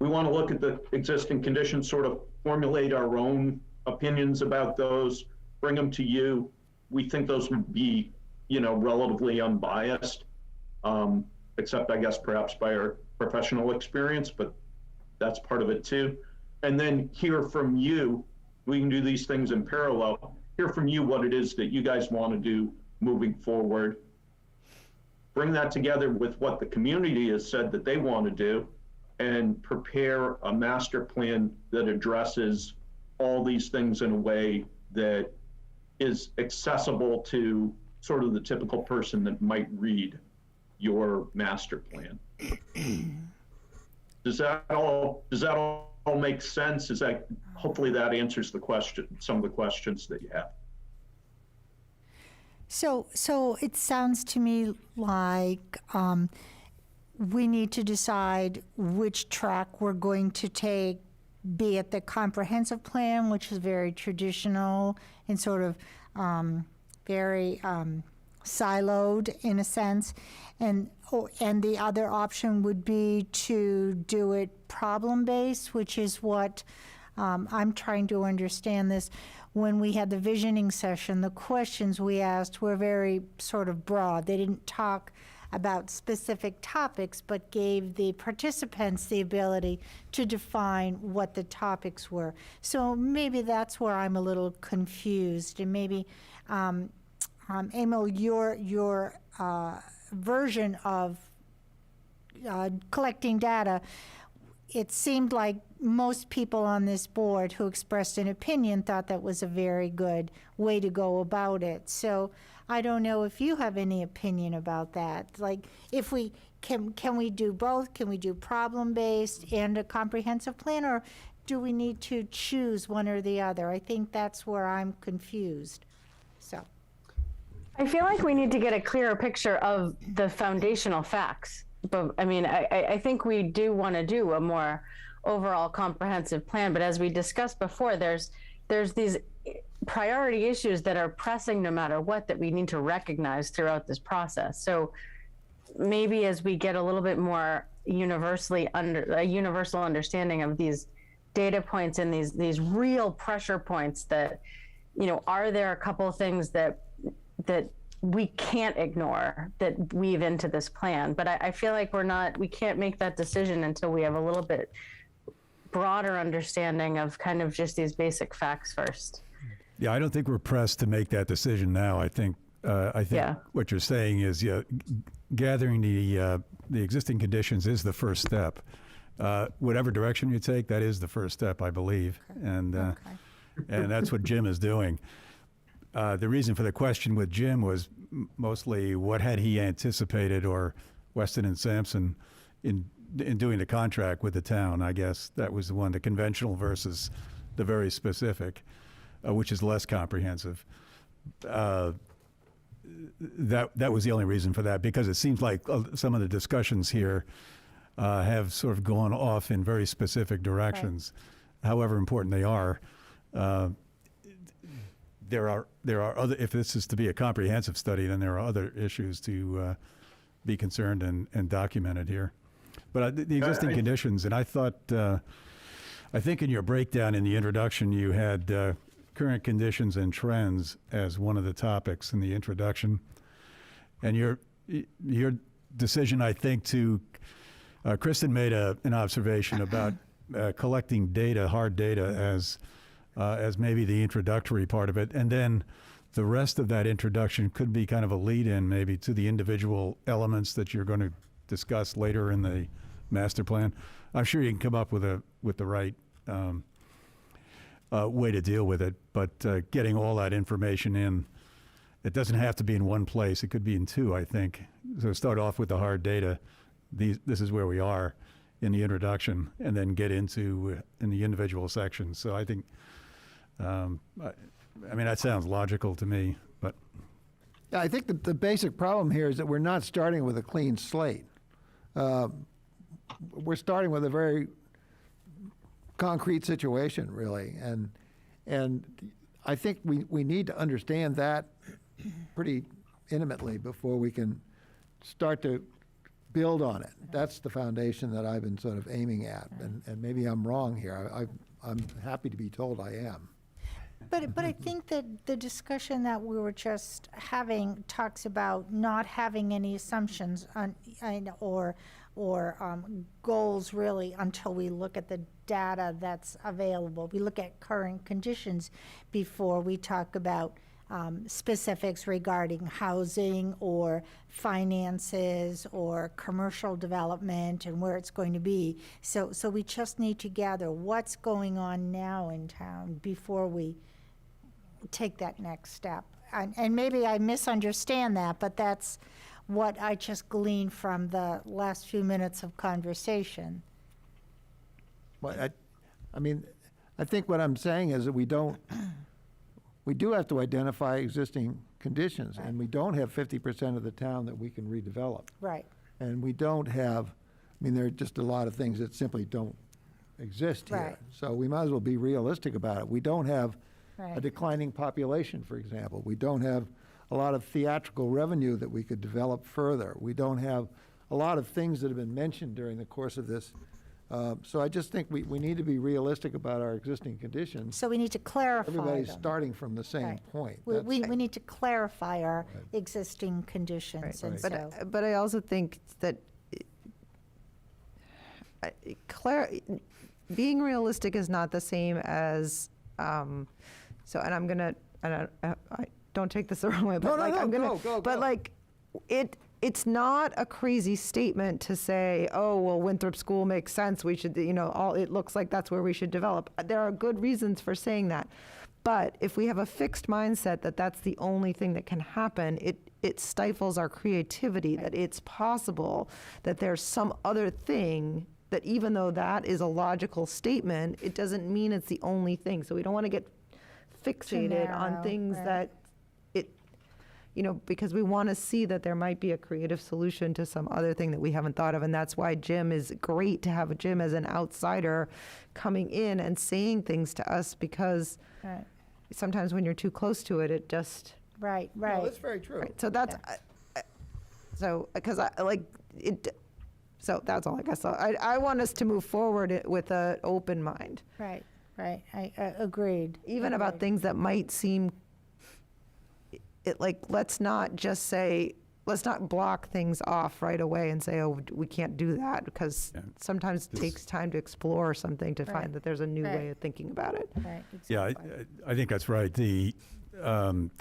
we want to look at the existing conditions, sort of formulate our own opinions about those, bring them to you. We think those would be, relatively unbiased, except I guess perhaps by our professional experience, but that's part of it too. And then hear from you. We can do these things in parallel. Hear from you what it is that you guys want to do moving forward. Bring that together with what the community has said that they want to do, and prepare a master plan that addresses all these things in a way that is accessible to sort of the typical person that might read your master plan. Does that all make sense? Hopefully that answers some of the questions that you have. So it sounds to me like we need to decide which track we're going to take, be it the comprehensive plan, which is very traditional and sort of very siloed in a sense, and the other option would be to do it problem-based, which is what I'm trying to understand this. When we had the visioning session, the questions we asked were very sort of broad. They didn't talk about specific topics, but gave the participants the ability to define what the topics were. So maybe that's where I'm a little confused, and maybe, Emil, your version of collecting data, it seemed like most people on this board who expressed an opinion thought that was a very good way to go about it. So I don't know if you have any opinion about that. Like, if we can we do both? Can we do problem-based and a comprehensive plan, or do we need to choose one or the other? I think that's where I'm confused. So I feel like we need to get a clearer picture of the foundational facts. But I mean, I think we do want to do a more overall comprehensive plan. But as we discussed before, there's these priority issues that are pressing no matter what that we need to recognize throughout this process. So maybe as we get a little bit more universal understanding of these data points and these real pressure points, that, you know, are there a couple of things that we can't ignore that weave into this plan? But I feel like we can't make that decision until we have a little bit broader understanding of kind of just these basic facts first. Yeah, I don't think we're pressed to make that decision now. I think what you're saying is, gathering the existing conditions is the first step. Whatever direction you take, that is the first step, I believe, and that's what Jim is doing. The reason for the question with Jim was mostly what had he anticipated, or Weston and Sampson, in doing the contract with the town. I guess that was the one, the conventional versus the very specific, which is less comprehensive. That was the only reason for that, because it seems like some of the discussions here have sort of gone off in very specific directions, however important they are. There are other, if this is to be a comprehensive study, then there are other issues to be concerned and documented here. But the existing conditions, and I think in your breakdown in the introduction, you had current conditions and trends as one of the topics in the introduction. And your decision, I think, to, Kristen made an observation about collecting data, hard data, as maybe the introductory part of it, and then the rest of that introduction could be kind of a lead-in maybe to the individual elements that you're going to discuss later in the master plan. I'm sure you can come up with the right way to deal with it, but getting all that information in, it doesn't have to be in one place. It could be in two, I think. So start off with the hard data. This is where we are in the introduction, and then get into in the individual sections. So I think, I mean, that sounds logical to me, but. Yeah, I think the basic problem here is that we're not starting with a clean slate. We're starting with a very concrete situation, really, and I think we need to understand that pretty intimately before we can start to build on it. That's the foundation that I've been sort of aiming at, and maybe I'm wrong here. I'm happy to be told I am. But I think that the discussion that we were just having talks about not having any assumptions or goals really until we look at the data that's available. We look at current conditions before we talk about specifics regarding housing or finances or commercial development and where it's going to be. So we just need to gather what's going on now in town before we take that next step. And maybe I misunderstand that, but that's what I just gleaned from the last few minutes of conversation. Well, I mean, I think what I'm saying is that we do have to identify existing conditions, and we don't have 50% of the town that we can redevelop. Right. And we don't have, I mean, there are just a lot of things that simply don't exist here. Right. So we might as well be realistic about it. We don't have a Right. declining population, for example. We don't have a lot of theatrical revenue that we could develop further. We don't have a lot of things that have been mentioned during the course of this. So I just think we need to be realistic about our existing conditions. So we need to clarify Everybody's them. starting from the same Right. point. We That's- need to clarify our existing conditions, and Right. so. But I also think that being realistic is not the same as, so, and I'm gonna, and I don't take this the wrong way, but No, like, no, I'm gonna, go. but like, it's not a crazy statement to say, oh, well, Winthrop School makes sense, we should, it looks like that's where we should develop. There are good reasons for saying that. But if we have a fixed mindset that that's the only thing that can happen, it stifles our creativity, that it's possible that there's some other thing that, even though that is a logical statement, it doesn't mean it's the only thing. So we don't want to get fixated on narrow, things right. that because we want to see that there might be a creative solution to some other thing that we haven't thought of. And that's why Jim is great to have Jim as an outsider coming in and saying things to us, because Right. sometimes when you're too close to it, it just, Right, No, right. that's very true. right. So that's, so, because I like it, so that's all I guess. So I want us to move forward with an open mind, Right, right. I agreed. even about Agreed. things that might seem, let's not just say, let's not block things off right away and say, oh, we can't do that, because Yeah. sometimes it takes time to explore something to Right. find that there's a new way Right. of thinking about it. Right, Yeah, exactly. I think that's right. The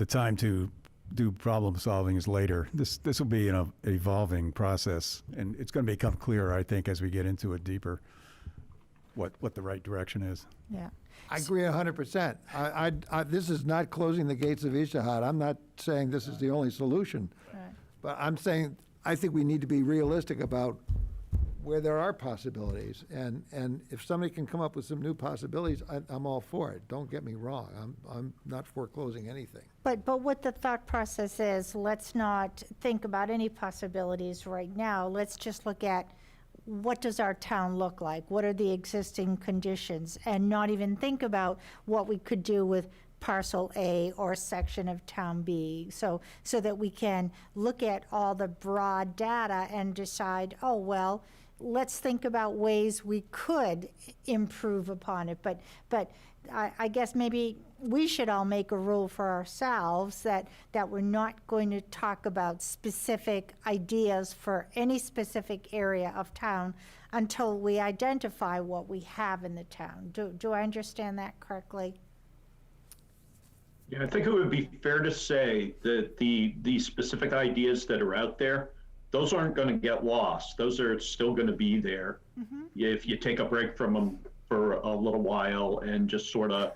time to do problem solving is later. This will be an evolving process, and it's going to become clearer, I think, as we get into it deeper, what the right direction is. Yeah. I agree 100%. This is not closing the gates of Ishahad. I'm not saying this is the only solution. Right. But I'm saying, I think we need to be realistic about where there are possibilities. And if somebody can come up with some new possibilities, I'm all for it. Don't get me wrong. I'm not foreclosing anything. But what the thought process is, let's not think about any possibilities right now. Let's just look at, what does our town look like? What are the existing conditions? And not even think about what we could do with parcel A or section of town B, so that we can look at all the broad data and decide, oh, well, let's think about ways we could improve upon it. But I guess maybe we should all make a rule for ourselves that we're not going to talk about specific ideas for any specific area of town until we identify what we have in the town. Do I understand that correctly? Yeah, I think it would be fair to say that the specific ideas that are out there, those aren't going to get lost. Those are still going to be there. If you take a break from them for a little while and just sort of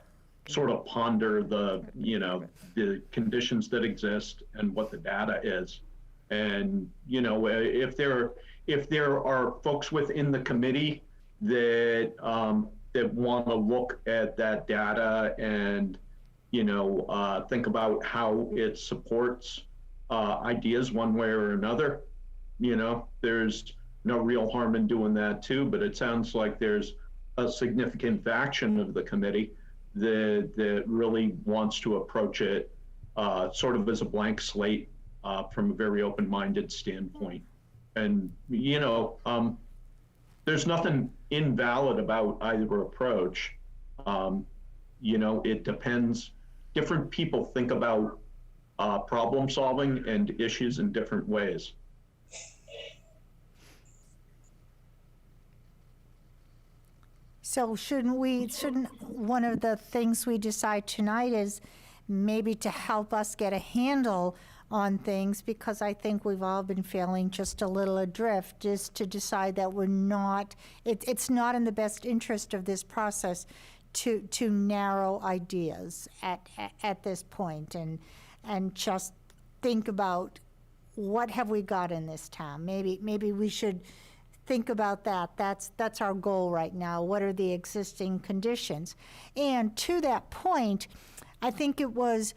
ponder the conditions that exist and what the data is. And, if there are folks within the committee that want to look at that data and, think about how it supports ideas one way or another, there's no real harm in doing that too. But it sounds like there's a significant faction of the committee that really wants to approach it sort of as a blank slate from a very open-minded standpoint. And, there's nothing invalid about either approach. It depends. Different people think about problem solving and issues in different ways. So shouldn't one of the things we decide tonight is maybe to help us get a handle on things, because I think we've all been feeling just a little adrift, is to decide that it's not in the best interest of this process to narrow ideas at this point, and just think about, what have we got in this town? Maybe we should think about that. That's our goal right now. What are the existing conditions? And to that point, I think it was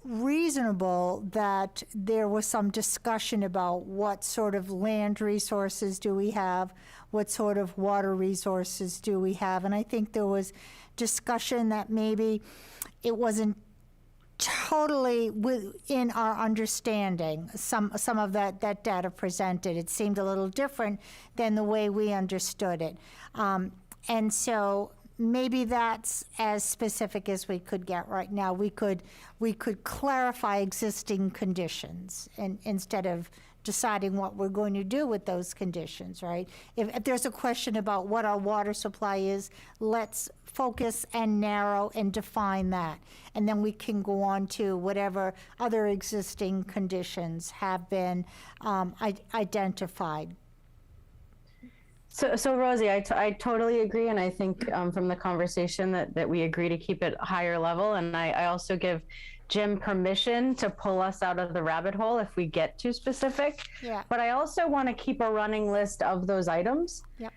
reasonable that there was some discussion about what sort of land resources do we have, what sort of water resources do we have, and I think there was discussion that maybe it wasn't totally within our understanding. Some of that data presented, it seemed a little different than the way we understood it, and so maybe that's as specific as we could get right now. We could clarify existing conditions and instead of deciding what we're going to do with those conditions, right? If there's a question about what our water supply is, let's focus and narrow and define that. And then we can go on to whatever other existing conditions have been identified. So Rosie, I totally agree, and I think from the conversation that we agree to keep it higher level, and I also give Jim permission to pull us out of the rabbit hole if we get too specific. Yeah. But I also want to keep a running list of those items. Yep.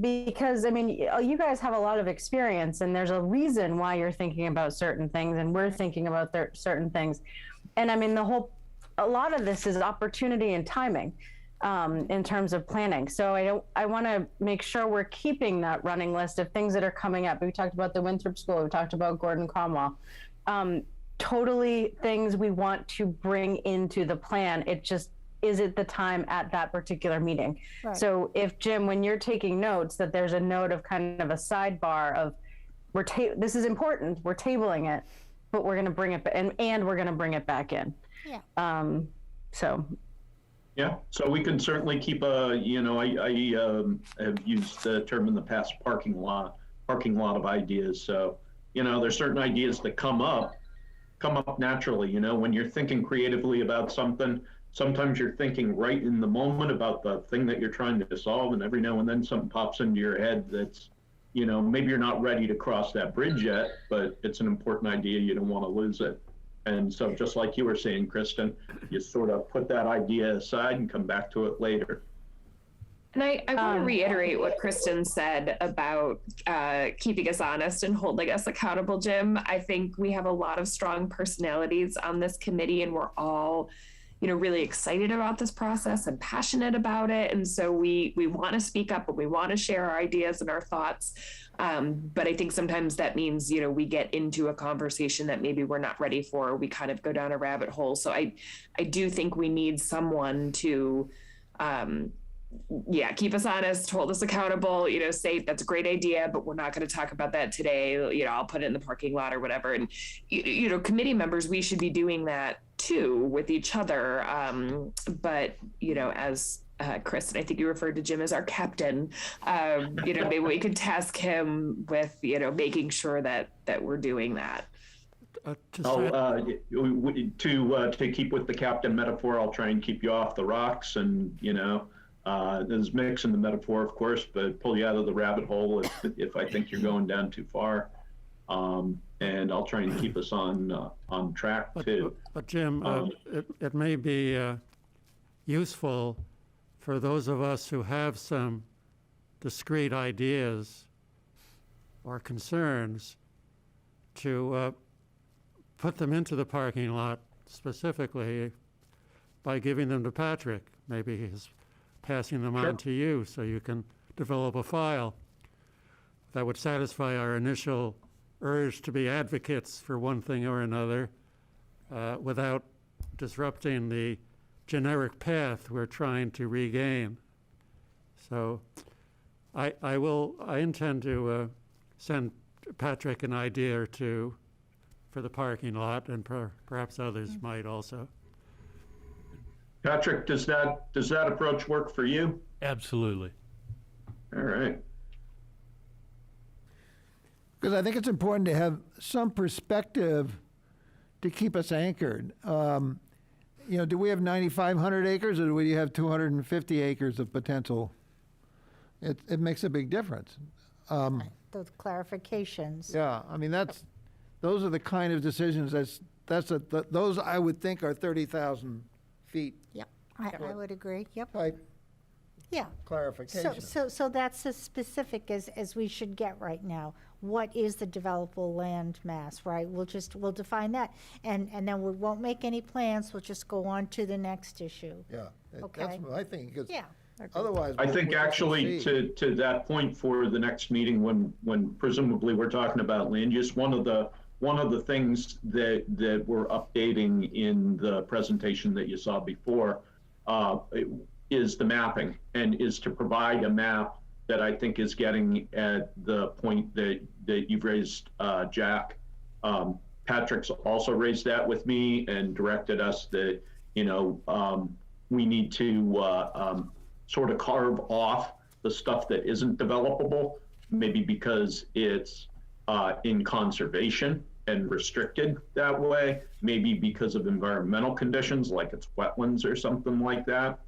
Because, I mean, you guys have a lot of experience, and there's a reason why you're thinking about certain things, and we're thinking about certain things. And I mean, a lot of this is opportunity and timing. In terms of planning. So I want to make sure we're keeping that running list of things that are coming up. We talked about the Winthrop School, we talked about Gordon Cromwell. Totally things we want to bring into the plan. It just, is it the time at that particular meeting? Right. So if Jim, when you're taking notes, that there's a note of kind of a sidebar of, this is important, we're tabling it, but we're going to bring it, and we're going to bring it back in. Yeah. Yeah, so we can certainly keep I have used the term in the past, parking lot of ideas. So, there's certain ideas that come up naturally. When you're thinking creatively about something, sometimes you're thinking right in the moment about the thing that you're trying to solve, and every now and then something pops into your head that's, maybe you're not ready to cross that bridge yet, but it's an important idea, you don't want to lose it. And so just like you were saying, Kristen, you sort of put that idea aside and come back to it later. And I want to reiterate what Kristen said about keeping us honest and holding us accountable, Jim. I think we have a lot of strong personalities on this committee, and we're all, really excited about this process and passionate about it. And so we want to speak up and we want to share our ideas and our thoughts. But I think sometimes that means, we get into a conversation that maybe we're not ready for. We kind of go down a rabbit hole. So I do think we need someone to, keep us honest, hold us accountable, say that's a great idea, but we're not going to talk about that today. I'll put it in the parking lot or whatever. And, committee members, we should be doing that too with each other. But, as Chris, and I think you referred to Jim as our captain, maybe we could task him with, making sure that we're doing that. To keep with the captain metaphor, I'll try and keep you off the rocks and, there's mixing the metaphor, of course, but pull you out of the rabbit hole if I think you're going down too far. And I'll try and keep us on track too. But Jim, it may be useful for those of us who have some discrete ideas or concerns to put them into the parking lot specifically by giving them to Patrick. Maybe he's passing them on to you so you can develop a file that would satisfy our initial urge to be advocates for one thing or another without disrupting the generic path we're trying to regain. So I intend to send Patrick an idea or two for the parking lot, and perhaps others might also. Patrick, does that approach work for you? Absolutely. All right. Because I think it's important to have some perspective to keep us anchored. Do we have 9,500 acres or do we have 250 acres of potential? It makes a big difference. Those clarifications. Yeah, I mean, those are the kind of decisions those I would think are 30,000 feet. Yep, I would agree. Yep. Type Yeah. clarification. So that's as specific as we should get right now. What is the developable land mass, right? We'll define that, and then we won't make any plans, we'll just go on to the next issue. Yeah, that's Okay. what I think, because Yeah. otherwise. I we'll- think we'll just actually proceed. to that point for the next meeting, when presumably we're talking about land use, one of the things that we're updating in the presentation that you saw before is the mapping, and is to provide a map that I think is getting at the point that you've raised, Jack. Patrick's also raised that with me and directed us that, we need to sort of carve off the stuff that isn't developable, maybe because it's in conservation and restricted that way, maybe because of environmental conditions, like it's wetlands or something like that,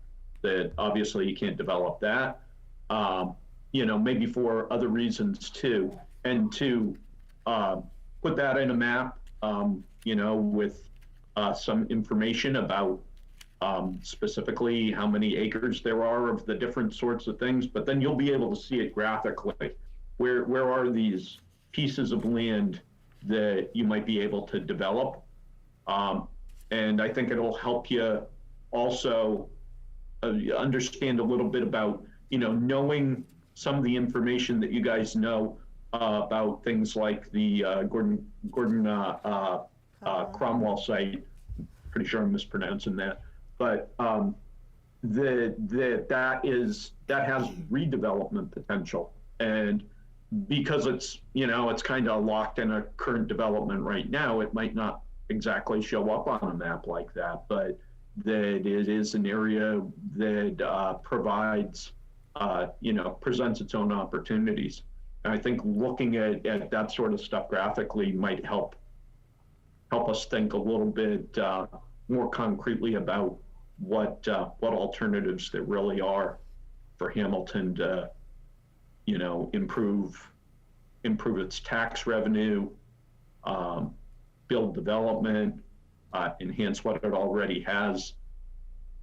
that obviously you can't develop that. Maybe for other reasons too, and to put that in a map, with some information about specifically how many acres there are of the different sorts of things, but then you'll be able to see it graphically. Where are these pieces of land that you might be able to develop? And I think it'll help you also understand a little bit about, knowing some of the information that you guys know about things like the Gordon Cromwell site. Pretty sure I'm mispronouncing that, but that has redevelopment potential, and because it's kind of locked in a current development right now, it might not exactly show up on a map like that, but that it is an area that provides, presents its own opportunities. And I think looking at that sort of stuff graphically might help us think a little bit more concretely about what alternatives there really are for Hamilton to, improve its tax revenue, build development, enhance what it already has,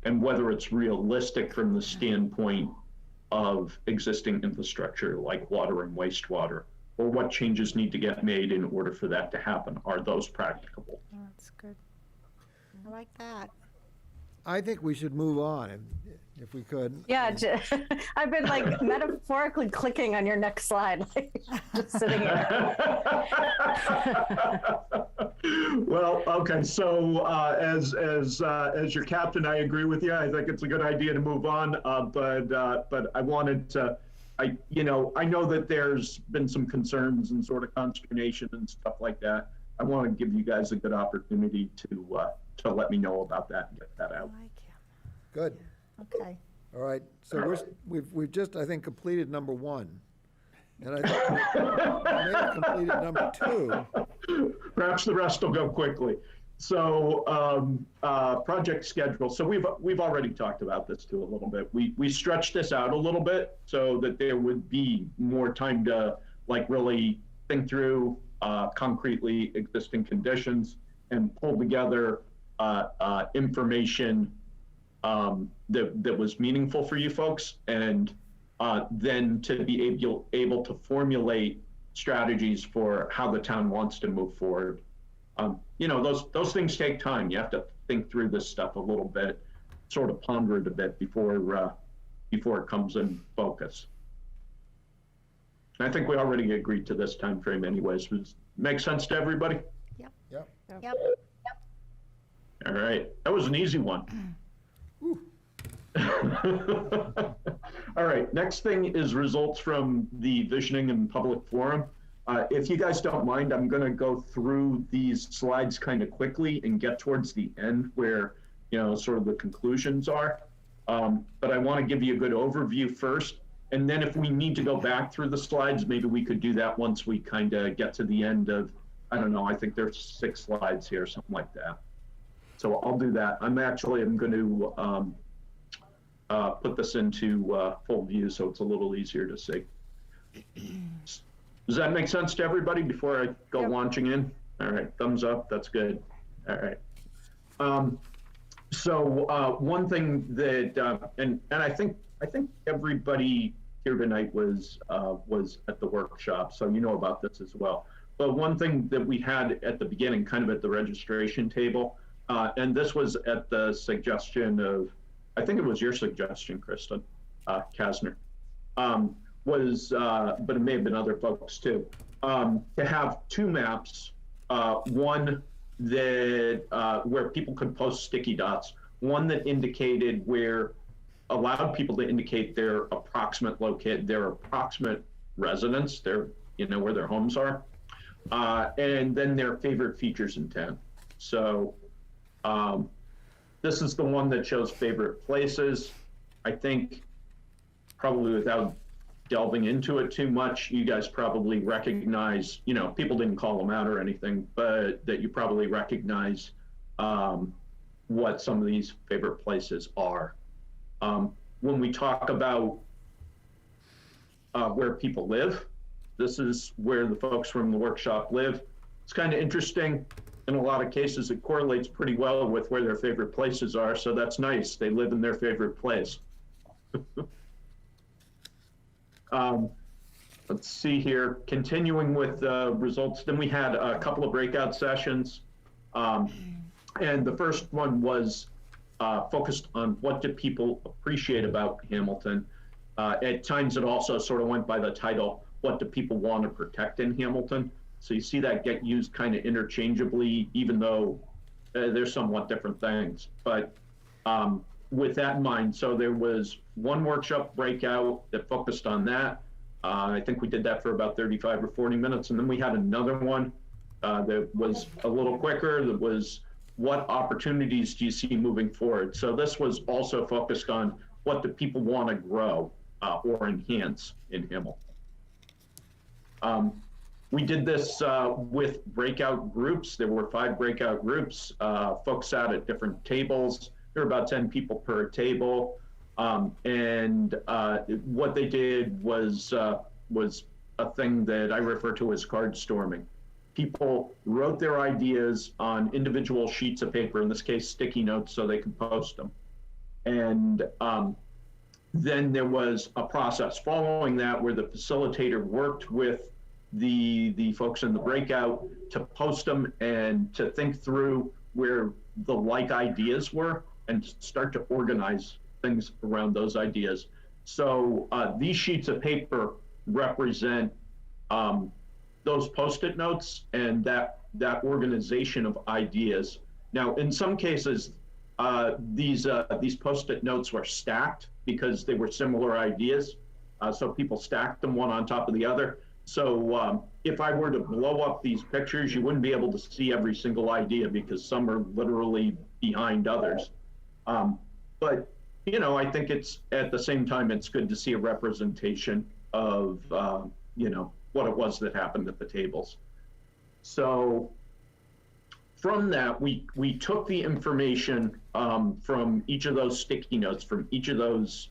and whether it's realistic from the standpoint of existing infrastructure like water and wastewater, or what changes need to get made in order for that to happen. Are those practicable? Oh, that's good. I like that. I think we should move on, if we could. Yeah, I've been like metaphorically clicking on your next slide, like just sitting here. Well, okay. So as your captain, I agree with you. I think it's a good idea to move on. But I wanted to, I know that there's been some concerns and sort of consternation and stuff like that. I want to give you guys a good opportunity to let me know about that and get that out. I like him. Good. Okay. All right. So we've just, I think, completed number 1. And I think we may have completed number 2. Perhaps the rest will go quickly. So project schedule. So we've already talked about this too a little bit. We stretched this out a little bit so that there would be more time to really think through concretely existing conditions and pull together information that was meaningful for you folks, and then to be able to formulate strategies for how the town wants to move forward. Those things take time. You have to think through this stuff a little bit, sort of ponder it a bit before it comes in focus. And I think we already agreed to this time frame anyways. Does it make sense to everybody? Yep. All right, that was an easy one. All right, next thing is results from the visioning and public forum. If you guys don't mind, I'm going to go through these slides kind of quickly and get towards the end where, sort of the conclusions are. But I want to give you a good overview first. And then if we need to go back through the slides, maybe we could do that once we kind of get to the end of, I don't know, I think there's 6 slides here, something like that. So I'll do that. I'm going to put this into full view so it's a little easier to see. Does that make sense to everybody before I go launching in? All right, thumbs up, that's good. All right. So one thing that, and I think everybody here tonight was at the workshop, so you know about this as well. But one thing that we had at the beginning, kind of at the registration table, and this was at the suggestion of, I think it was your suggestion, Kristen Kasner, but it may have been other folks too, to have two maps, one that where people could post sticky dots, one that indicated allowed people to indicate their approximate residence, where their homes are, and then their favorite features in town. So this is the one that shows favorite places. I think probably without delving into it too much, you guys probably recognize, people didn't call them out or anything, but that you probably recognize what some of these favorite places are. When we talk about where people live, this is where the folks from the workshop live. It's kind of interesting. In a lot of cases, it correlates pretty well with where their favorite places are, so that's nice. They live in their favorite place. Let's see here, continuing with the results. Then we had a couple of breakout sessions. And the first one was focused on what do people appreciate about Hamilton. At times it also sort of went by the title, what do people want to protect in Hamilton? So you see that get used kind of interchangeably, even though they're somewhat different things. But with that in mind, so there was one workshop breakout that focused on that. I think we did that for about 35 or 40 minutes. And then we had another one that was a little quicker, that was what opportunities do you see moving forward? So this was also focused on what do people want to grow or enhance in Hamilton. We did this with breakout groups. There were 5 breakout groups. Folks sat at different tables. There were about 10 people per table. And what they did was a thing that I refer to as card storming. People wrote their ideas on individual sheets of paper, in this case, sticky notes, so they could post them. And then there was a process following that where the facilitator worked with the folks in the breakout to post them and to think through where the like ideas were and start to organize things around those ideas. So these sheets of paper represent those Post-it notes and that organization of ideas. Now, in some cases, these Post-it notes were stacked because they were similar ideas. So people stacked them one on top of the other. So if I were to blow up these pictures, you wouldn't be able to see every single idea because some are literally behind others. But, I think it's, at the same time, it's good to see a representation of, what it was that happened at the tables. So from that, we took the information from each of those sticky notes, from each of those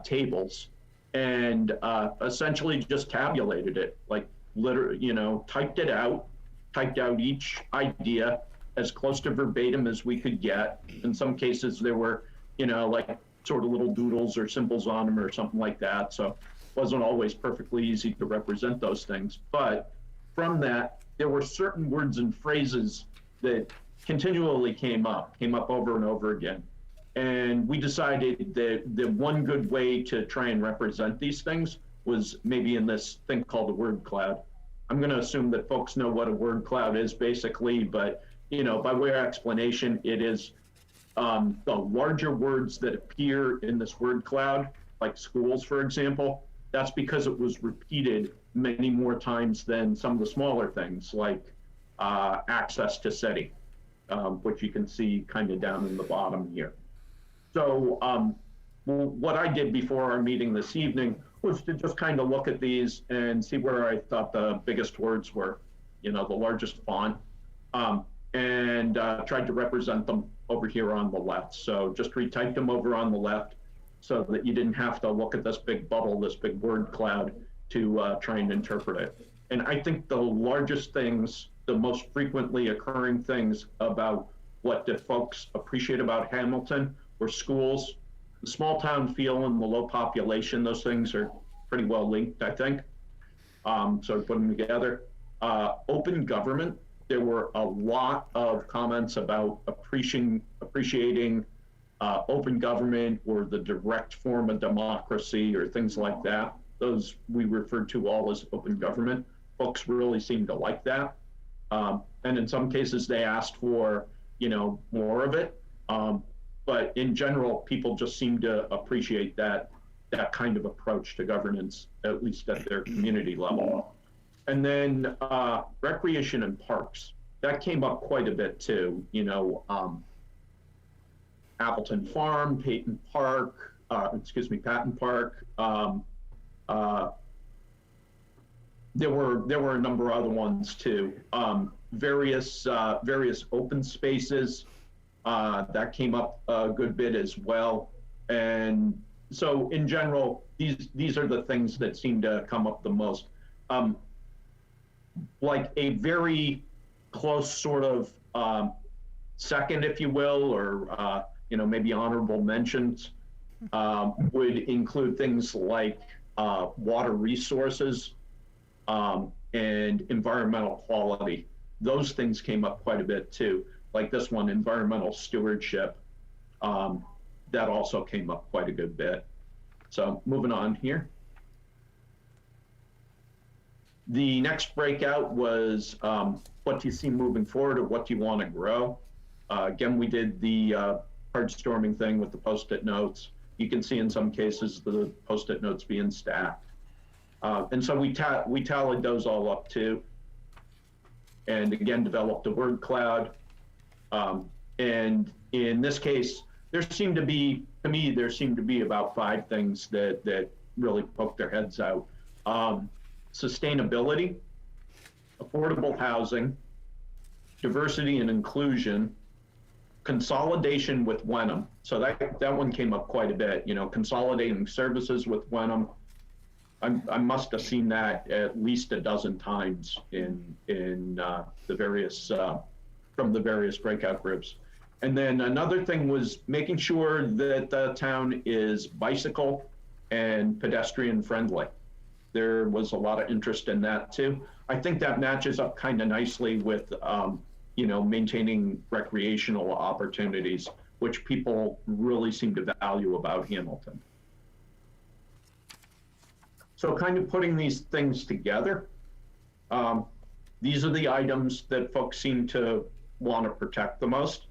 tables, and essentially just tabulated it, like literally, typed out each idea as close to verbatim as we could get. In some cases, there were, like sort of little doodles or symbols on them or something like that. So it wasn't always perfectly easy to represent those things. But from that, there were certain words and phrases that continually came up over and over again. And we decided that the one good way to try and represent these things was maybe in this thing called a word cloud. I'm going to assume that folks know what a word cloud is basically, but by way of explanation, it is the larger words that appear in this word cloud, like schools, for example. That's because it was repeated many more times than some of the smaller things, like access to SETI, which you can see kind of down in the bottom here. So what I did before our meeting this evening was to just kind of look at these and see where I thought the biggest words were, the largest font, and tried to represent them over here on the left. So just retyped them over on the left so that you didn't have to look at this big bubble, this big word cloud to try and interpret it. And I think the largest things, the most frequently occurring things about what did folks appreciate about Hamilton were schools, the small town feel and the low population. Those things are pretty well linked, I think. So I put them together. Open government, there were a lot of comments about appreciating open government or the direct form of democracy or things like that. Those we refer to all as open government. Folks really seem to like that. And in some cases they asked for, more of it. But in general, people just seem to appreciate that kind of approach to governance, at least at their community level. And then recreation and parks, that came up quite a bit too. Appleton Farm, Patton Park. There were a number of other ones too. Various open spaces that came up a good bit as well. And so in general, these are the things that seem to come up the most. Like a very close sort of second, if you will, or maybe honorable mentions would include things like water resources and environmental quality. Those things came up quite a bit too. Like this one, environmental stewardship, that also came up quite a good bit. So moving on here. The next breakout was what do you see moving forward, or what do you want to grow? Again, we did the hard storming thing with the Post-it notes. You can see in some cases the Post-it notes being stacked. And so we tallied those all up too. And again, developed a word cloud. And in this case, there seemed to be about 5 things that really poked their heads out. Sustainability, affordable housing, diversity and inclusion, consolidation with Wenham. So that one came up quite a bit, consolidating services with Wenham. I must have seen that at least a dozen times in the various from the various breakout groups. And then another thing was making sure that the town is bicycle and pedestrian friendly. There was a lot of interest in that too. I think that matches up kind of nicely with maintaining recreational opportunities, which people really seem to value about Hamilton. So kind of putting these things together, these are the items that folks seem to want to protect the most.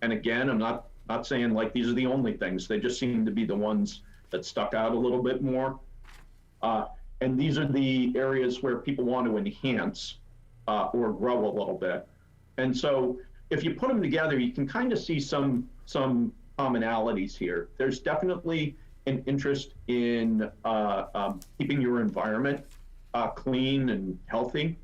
And again, I'm not saying like these are the only things, they just seem to be the ones that stuck out a little bit more. And these are the areas where people want to enhance or grow a little bit. And so if you put them together, you can kind of see some commonalities here. There's definitely an interest in keeping your environment clean and healthy.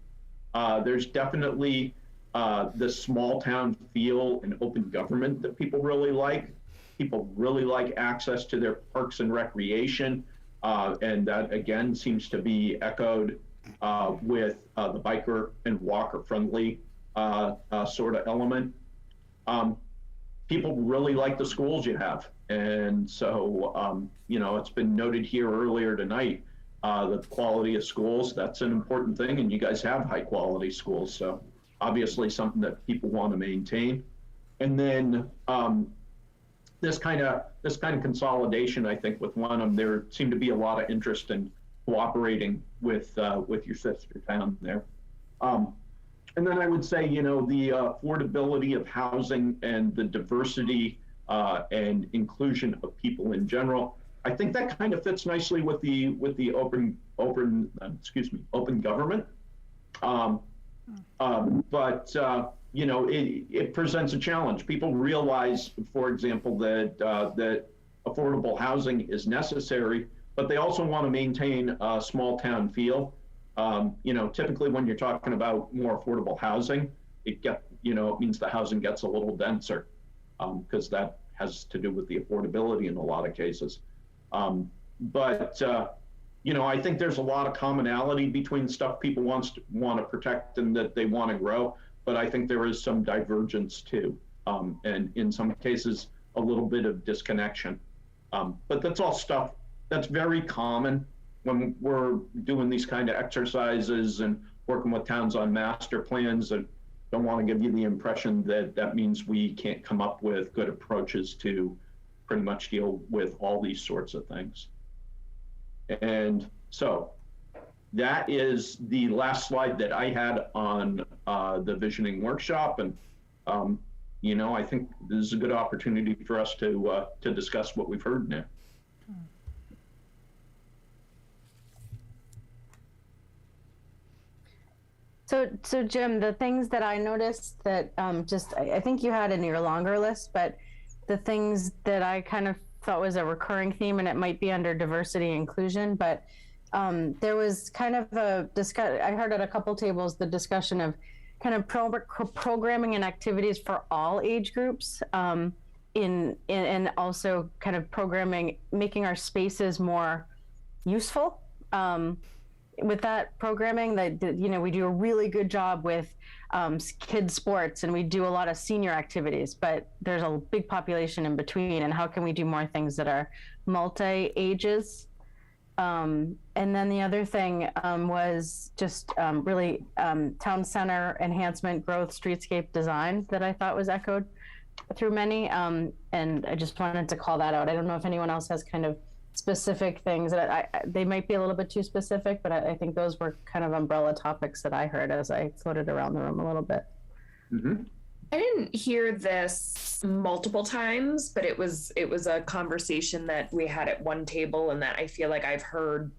There's definitely the small town feel and open government that people really like. People really like access to their parks and recreation. And that again seems to be echoed with the biker and walker friendly sort of element. People really like the schools you have. And so, it's been noted here earlier tonight, the quality of schools, that's an important thing. And you guys have high quality schools. So obviously something that people want to maintain. And then this kind of consolidation, I think with Wenham, there seemed to be a lot of interest in cooperating with your sister town there. And then I would say, the affordability of housing and the diversity and inclusion of people in general. I think that kind of fits nicely with the open government. But it presents a challenge. People realize, for example, that affordable housing is necessary, but they also want to maintain a small town feel. Typically when you're talking about more affordable housing, it means the housing gets a little denser because that has to do with the affordability in a lot of cases. I think there's a lot of commonality between stuff people want to protect and that they want to grow, but I think there is some divergence too. and in some cases, a little bit of disconnection. But that's all stuff that's very common when we're doing these kind of exercises and working with towns on master plans. And don't want to give you the impression that that means we can't come up with good approaches to pretty much deal with all these sorts of things. And so that is the last slide that I had on the visioning workshop. And, you know, I think this is a good opportunity for us to discuss what we've heard now. So Jim, the things that I noticed that I think you had in your longer list, but the things that I kind of thought was a recurring theme, and it might be under diversity and inclusion, but there was kind of I heard at a couple tables the discussion of kind of programming and activities for all age groups, and also kind of programming, making our spaces more useful. With that programming, that, you know, we do a really good job with kids sports, and we do a lot of senior activities, but there's a big population in between, and how can we do more things that are multi-ages? And then the other thing was just really town center enhancement, growth, streetscape design that I thought was echoed through many, and I just wanted to call that out. I don't know if anyone else has kind of specific things that they might be a little bit too specific, but I think those were kind of umbrella topics that I heard as I floated around the room a little bit. Mm-hmm. I didn't hear this multiple times, but it was a conversation that we had at one table, and that I feel like I've heard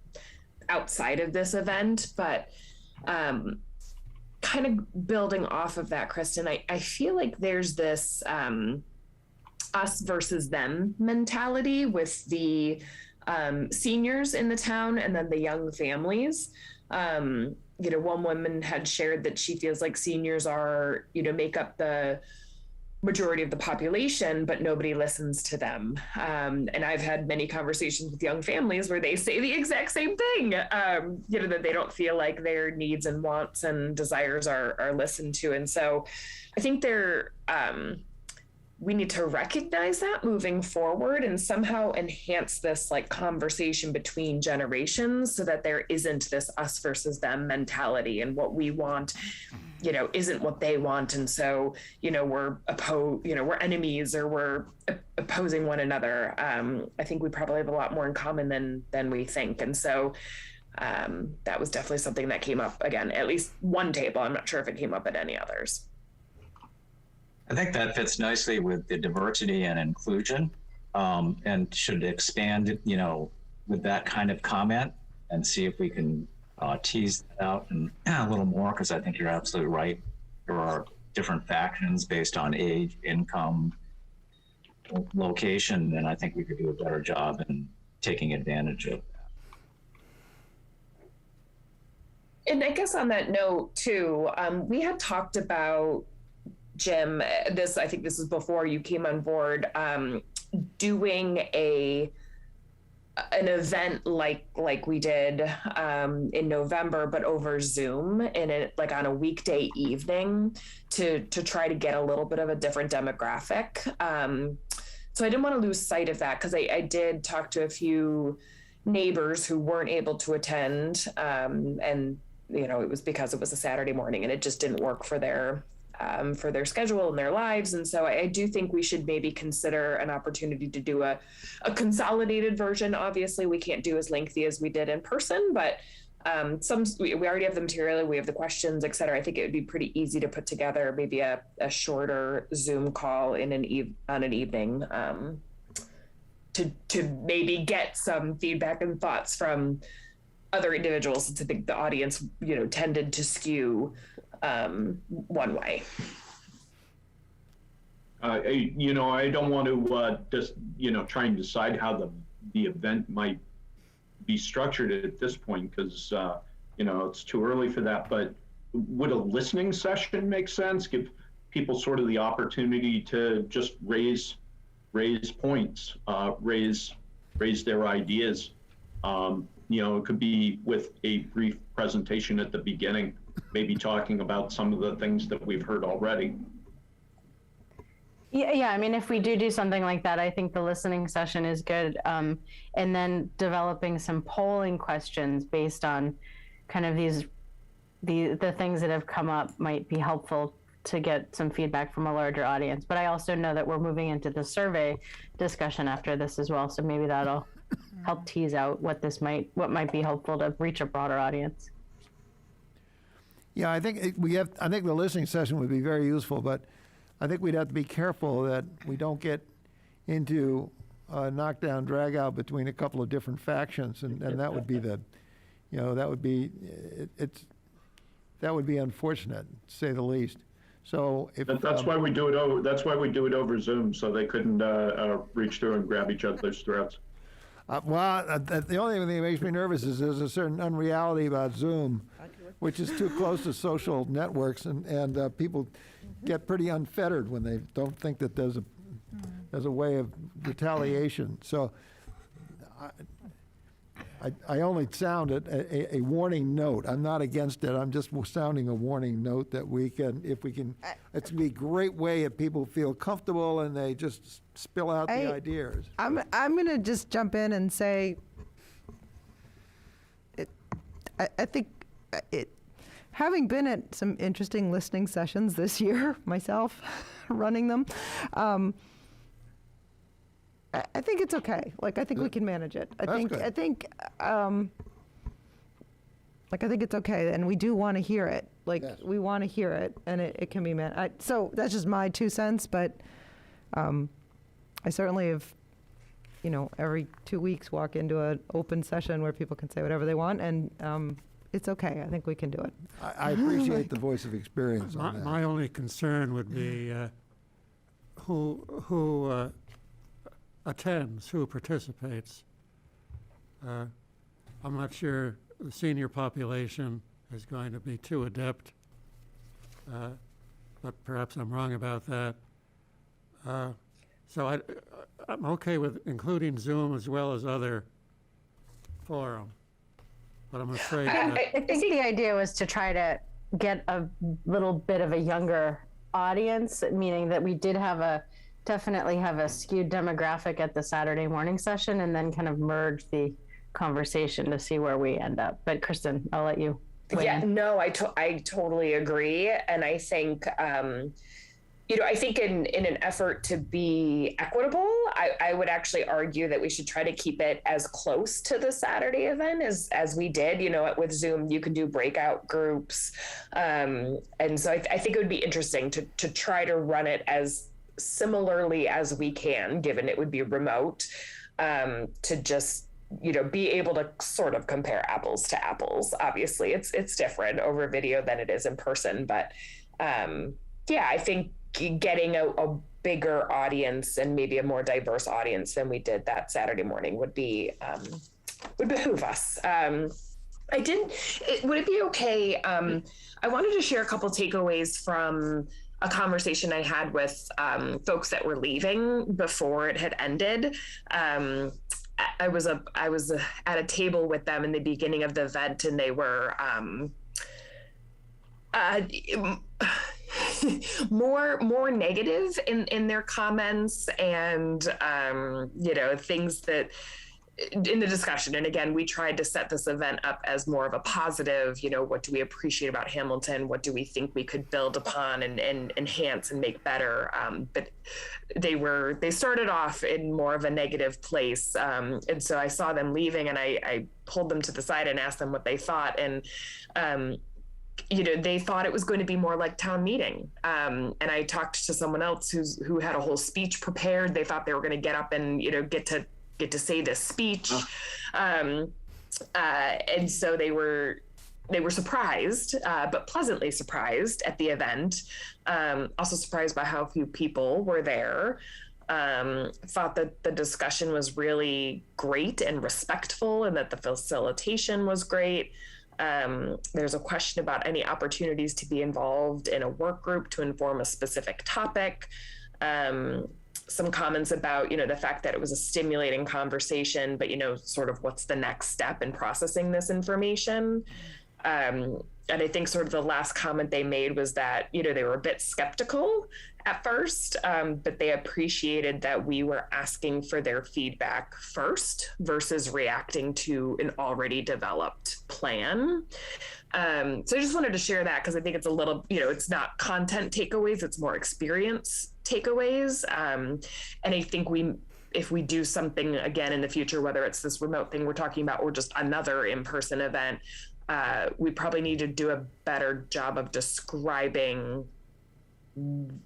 outside of this event. But kind of building off of that, Kristen, I feel like there's this us versus them mentality with the seniors in the town and then the young families. You know, one woman had shared that she feels like seniors are, you know, make up the majority of the population, but nobody listens to them. And I've had many conversations with young families where they say the exact same thing, you know, that they don't feel like their needs and wants and desires are listened to. And so I think we need to recognize that moving forward and somehow enhance this like conversation between generations so that there isn't this us versus them mentality, and what we want, you know, isn't what they want. And so, you know, we're enemies, or we're opposing one another. I think we probably have a lot more in common than we think. And so that was definitely something that came up again, at least one table. I'm not sure if it came up at any others. I think that fits nicely with the diversity and inclusion, and should expand, you know, with that kind of comment, and see if we can tease that out and a little more, because I think you're absolutely right. There are different factions based on age, income, location, and I think we could do a better job in taking advantage of that. And I guess on that note too, we had talked about, Jim, I think this was before you came on board, doing an event like we did in November, but over Zoom, like on a weekday evening to try to get a little bit of a different demographic. So I didn't want to lose sight of that, because I did talk to a few neighbors who weren't able to attend, and you know, it was because it was a Saturday morning and it just didn't work for their schedule and their lives. And so I do think we should maybe consider an opportunity to do a consolidated version. Obviously, we can't do as lengthy as we did in person, but we already have the material, we have the questions, et cetera. I think it would be pretty easy to put together maybe a shorter Zoom call on an evening to maybe get some feedback and thoughts from other individuals, since I think the audience, you know, tended to skew one way. You know, I don't want to just, you know, try and decide how the event might be structured at this point, because, you know, it's too early for that. But would a listening session make sense? Give people sort of the opportunity to just raise points, raise their ideas. You know, it could be with a brief presentation at the beginning, maybe talking about some of the things that we've heard already. Yeah. I mean, if we do something like that, I think the listening session is good. And then developing some polling questions based on kind of the things that have come up might be helpful to get some feedback from a larger audience. But I also know that we're moving into the survey discussion after this as well. So maybe that'll help tease out what might be helpful to reach a broader audience. Yeah, I think I think the listening session would be very useful, but I think we'd have to be careful that we don't get into a knockdown, drag out between a couple of different factions, and that would be that would be that would be unfortunate, to say the least. So if that's why we do it over. That's why we do it over Zoom, so they couldn't reach through and grab each other's throats. The only thing that makes me nervous is there's a certain unreality about Zoom, which is too close to social networks, and people get pretty unfettered when they don't think that there's a way of retaliation. So I only sound a warning note. I'm not against it. I'm just sounding a warning note that we can, if we can, it's going to be a great way if people feel comfortable and they just spill out the ideas. I'm going to just jump in and say, I think having been at some interesting listening sessions this year myself, running them, I think it's okay. Like, I think we can manage it. I think it's okay, and we do want to hear it. Like, yes. We want to hear it, and it can be managed. So that's just my 2 cents, but I certainly have, every 2 weeks walk into an open session where people can say whatever they want, and it's okay. I think we can do it. I appreciate the voice of experience on that. My only concern would be who attends, who participates. I'm not sure the senior population is going to be too adept, but perhaps I'm wrong about that. So I'm okay with including Zoom as well as other forum, but I'm afraid that I think the idea was to try to get a little bit of a younger audience, meaning that we did definitely have a skewed demographic at the Saturday morning session, and then kind of merge the conversation to see where we end up. But Kristen, I'll let you weigh in. No, I totally agree. And I think, I think in an effort to be equitable, I would actually argue that we should try to keep it as close to the Saturday event as we did. With Zoom, you can do breakout groups. And so I think it would be interesting to try to run it as similarly as we can, given it would be remote, to just be able to sort of compare apples to apples. Obviously it's different over video than it is in person, but I think getting a bigger audience and maybe a more diverse audience than we did that Saturday morning would behoove us. Would it be okay? I wanted to share a couple takeaways from a conversation I had with folks that were leaving before it had ended. I was at a table with them in the beginning of the event, and they were more negative in their comments, and things that in the discussion. And again, we tried to set this event up as more of a positive, what do we appreciate about Hamilton? What do we think we could build upon and enhance and make better? But they started off in more of a negative place. And so I saw them leaving, and I pulled them to the side and asked them what they thought. And, they thought it was going to be more like town meeting. And I talked to someone else who had a whole speech prepared. They thought they were going to get up and, get to say this speech. And so they were surprised, but pleasantly surprised at the event. Also surprised by how few people were there. Thought that the discussion was really great and respectful, and that the facilitation was great. There's a question about any opportunities to be involved in a work group to inform a specific topic. Some comments about, the fact that it was a stimulating conversation, but, sort of what's the next step in processing this information. And I think sort of the last comment they made was that, you know, they were a bit skeptical at first, but they appreciated that we were asking for their feedback first versus reacting to an already developed plan. So I just wanted to share that because I think it's a little, you know, it's not content takeaways, it's more experience takeaways. And I think if we do something again in the future, whether it's this remote thing we're talking about or just another in-person event, we probably need to do a better job of describing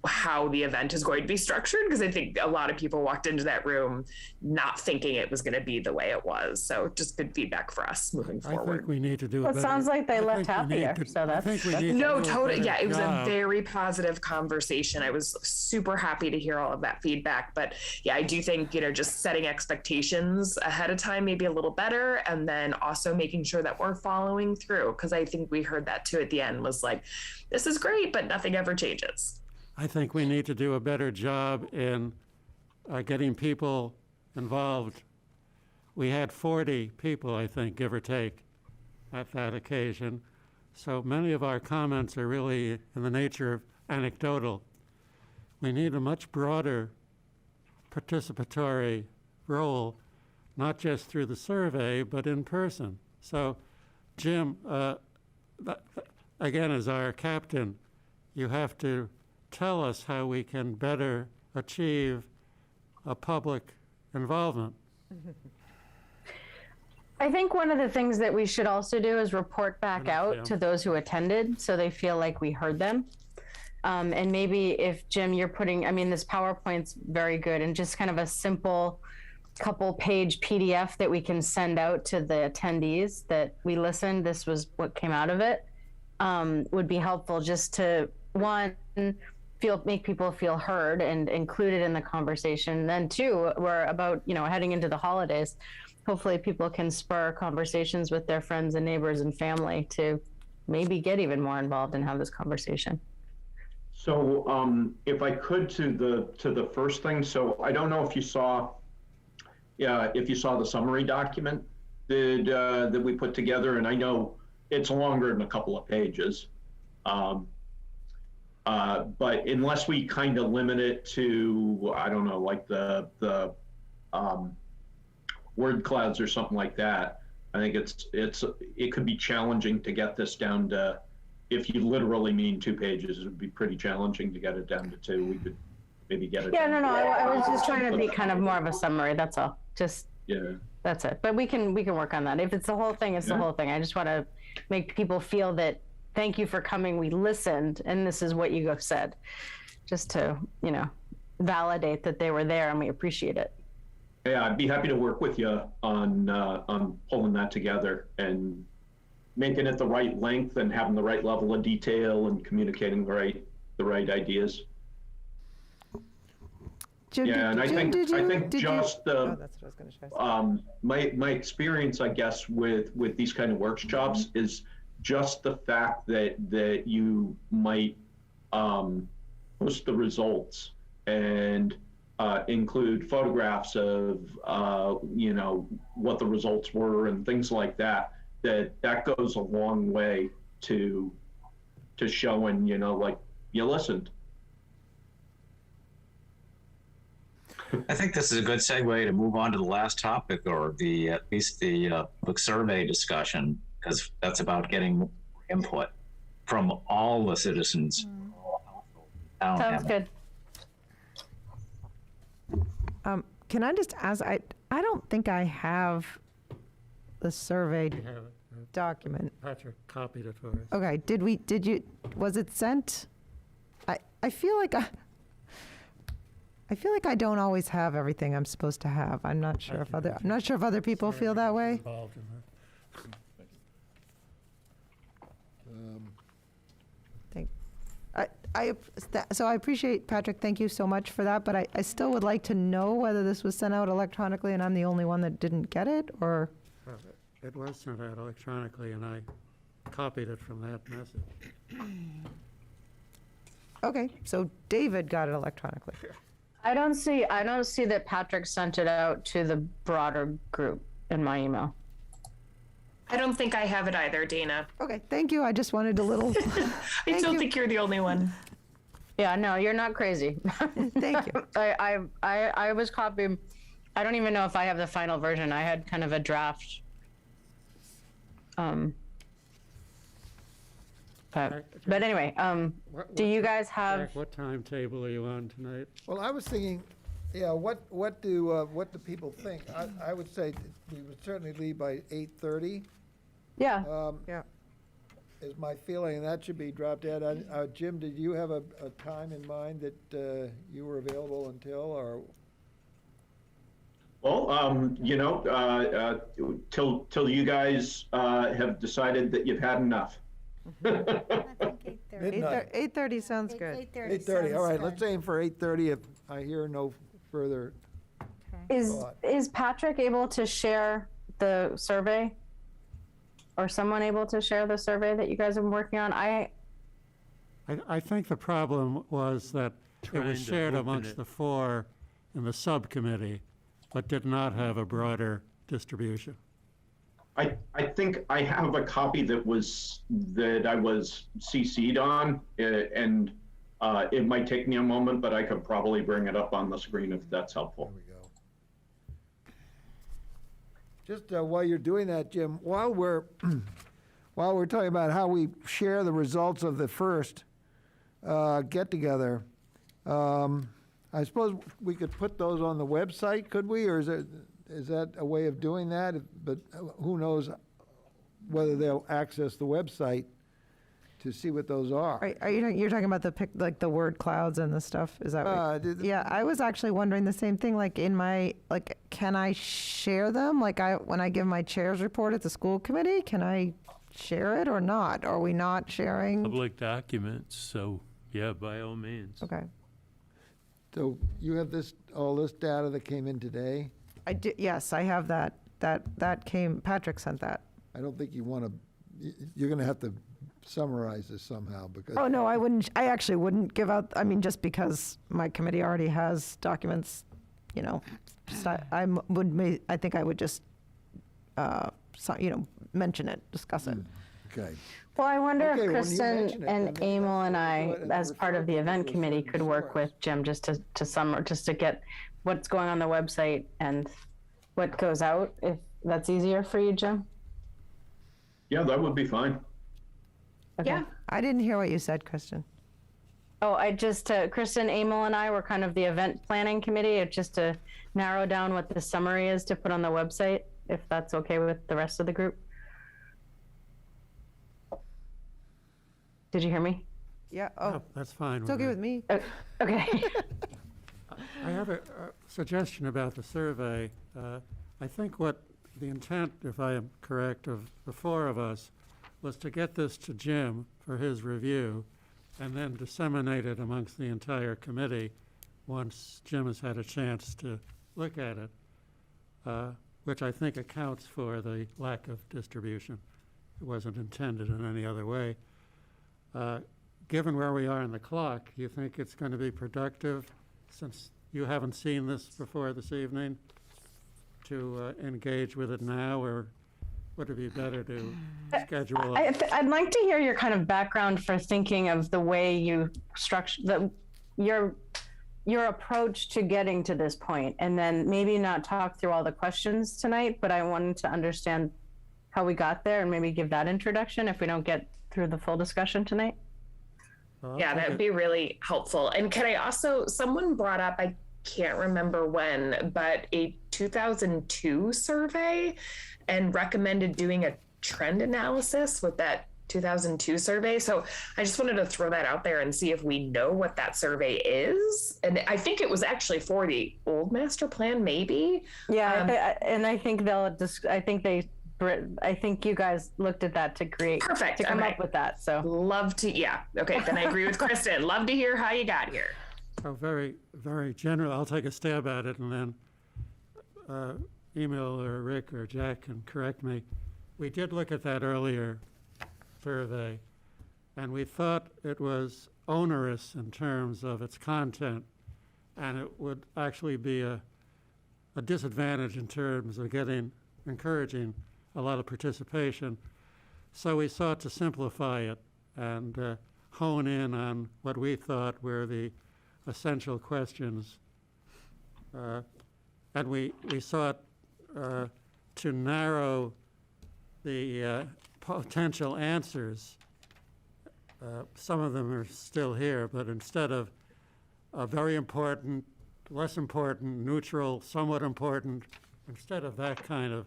how the event is going to be structured, because I think a lot of people walked into that room not thinking it was going to be the way it was. So just good feedback for us moving I forward. think we need to do a Well, it better. sounds like they I left think we need happier, to- so I that's- think we that's- need to No, do a totally. better Yeah, it was a job. very positive conversation. I was super happy to hear all of that feedback. But yeah, I do think, you know, just setting expectations ahead of time, maybe a little better. And then also making sure that we're following through. Because I think we heard that too at the end was like, this is great, but nothing ever changes. I think we need to do a better job in getting people involved. We had 40 people, I think, give or take, at that occasion. So many of our comments are really in the nature of anecdotal. We need a much broader participatory role, not just through the survey, but in person. So, Jim, again, as our captain, you have to tell us how we can better achieve a public involvement. I think one of the things that we should also do is report back out Yeah. to those who attended so they feel like we heard them. And maybe if, Jim, you're putting, I mean, this PowerPoint's very good, and just kind of a simple couple page PDF that we can send out to the attendees that we listened, this was what came out of it, would be helpful, just to, one, make people feel heard and included in the conversation. Then two, we're about, you know, heading into the holidays. Hopefully people can spur conversations with their friends and neighbors and family to maybe get even more involved and have this conversation. So if I could to the first thing, so I don't know if you saw the summary document that we put together, and I know it's longer than a couple of pages. But unless we kind of limit it to, I don't know, like the word clouds or something like that, I think it could be challenging to get this down to, if you literally mean 2 pages, it would be pretty challenging to get it down to 2. We could maybe get it. Yeah, down no, to I was just trying to be kind of more of a summary, that's all. Just, Yeah. that's it. But we can work on that. If it's the whole thing, it's the Yeah. whole thing. I just want to make people feel that, thank you for coming, we listened, and this is what you have said. Just to, you know, validate that they were there and we appreciate it. Yeah, I'd be happy to work with you on pulling that together and making it the right length and having the right level of detail and communicating the right ideas. Jim, Yeah, and I think did you- just oh, that's what I was going to say. my experience, I guess, with these kind of workshops is just the fact that you might post the results and include photographs of you know, what the results were and things like that. That goes a long way to showing, you know, like you listened. I think this is a good segue to move on to the last topic, or at least the book survey discussion, because that's about getting input from all the citizens. Sounds good. Can I just ask, I don't think I have the survey We have it. document. Patrick copied it for us. Okay, was it sent? I feel like I don't always have everything I'm supposed to have. I'm not sure if other people feel that way. Involved in that. So I appreciate, Patrick, thank you so much for that, but I still would like to know whether this was sent out electronically and I'm the only one that didn't get it, or? It was sent out electronically, and I copied it from that message. Okay, so David got it electronically. I don't see that Patrick sent it out to the broader group in my email. I don't think I have it either, Dana. Okay, thank you. I just wanted a little. I don't think you're the only one. Yeah, no, you're not crazy. Thank you. I was copying. I don't even know if I have the final version. I had kind of a draft. But anyway, do you guys have? Jack, what timetable are you on tonight? Well, I was thinking, yeah, what do people think? I would say we would certainly leave by 8:30. Yeah. Yeah. Is my feeling, and that should be dropped dead. Jim, did you have a time in mind that you were available until, or? Well, till you guys have decided that you've had enough. I think 8:30. Midnight. 8:30 sounds good. 8:30, all right, let's aim for 8:30 if I hear no further thought. Is Patrick able to share the survey? Or someone able to share the survey that you guys have been working on? I think the problem was that it was shared amongst the four in the subcommittee, but did not have a broader distribution. I think I have a copy that I was CC'd on, and it might take me a moment, but I could probably bring it up on the screen if that's helpful. There we go. Just while you're doing that, Jim, while we're talking about how we share the results of the first get-together, I suppose we could put those on the website, could we? Or is that a way of doing that? But who knows whether they'll access the website to see what those are. You're talking about the word clouds and the stuff? Is that right? Yeah, I was actually wondering the same thing. Can I share them? When I give my chair's report at the school committee, can I share it or not? Are we not sharing? Public documents, so yeah, by all means. Okay. So you have all this data that came in today? I did. Yes, I have that. That came. Patrick sent that. I don't think you want to. You're going to have to summarize this somehow because. Oh no, I wouldn't. I actually wouldn't give out. I mean, just because my committee already has documents, so I think I would just, mention it, discuss it. Okay. Well, I wonder Okay, if when you Kristen mention it, and then Emil and go I, ahead and as part of the refer event to it committee, as could work source. with Jim just to get what's going on the website and what goes out, if that's easier for you, Jim. Yeah, that would be fine. Okay. Yeah. I didn't hear what you said, Kristen. Oh, Kristen, Emil, and I were kind of the event planning committee, just to narrow down what the summary is to put on the website, if that's okay with the rest of the group. Did you hear me? Yeah. Oh, that's fine. It's okay with me. Okay. I have a suggestion about the survey. I think what the intent, if I am correct, of the four of us was to get this to Jim for his review and then disseminate it amongst the entire committee once Jim has had a chance to look at it, which I think accounts for the lack of distribution. It wasn't intended in any other way. Given where we are in the clock, do you think it's going to be productive, since you haven't seen this before this evening, to engage with it now, or would it be better to schedule? I'd like to hear your kind of background for thinking of the way you structure your approach to getting to this point, and then maybe not talk through all the questions tonight, but I wanted to understand how we got there and maybe give that introduction if we don't get through the full discussion tonight. Yeah, that would be really helpful. And can I also, someone brought up, I can't remember when, but a 2002 survey and recommended doing a trend analysis with that 2002 survey. So I just wanted to throw that out there and see if we know what that survey is. And I think it was actually for the old master plan, maybe. Yeah, and I think I think you guys looked at that to come up with that. So love to, yeah. Okay, then I agree with Kristen. Love to hear how you got here. Oh, very, very general. I'll take a stab at it, and then Emil or Rick or Jack can correct me. We did look at that earlier survey, and we thought it was onerous in terms of its content, and it would actually be a disadvantage in terms of encouraging a lot of participation. So we sought to simplify it and hone in on what we thought were the essential questions. And we sought to narrow the potential answers. Some of them are still here, but instead of very important, less important, neutral, somewhat important, instead of that kind of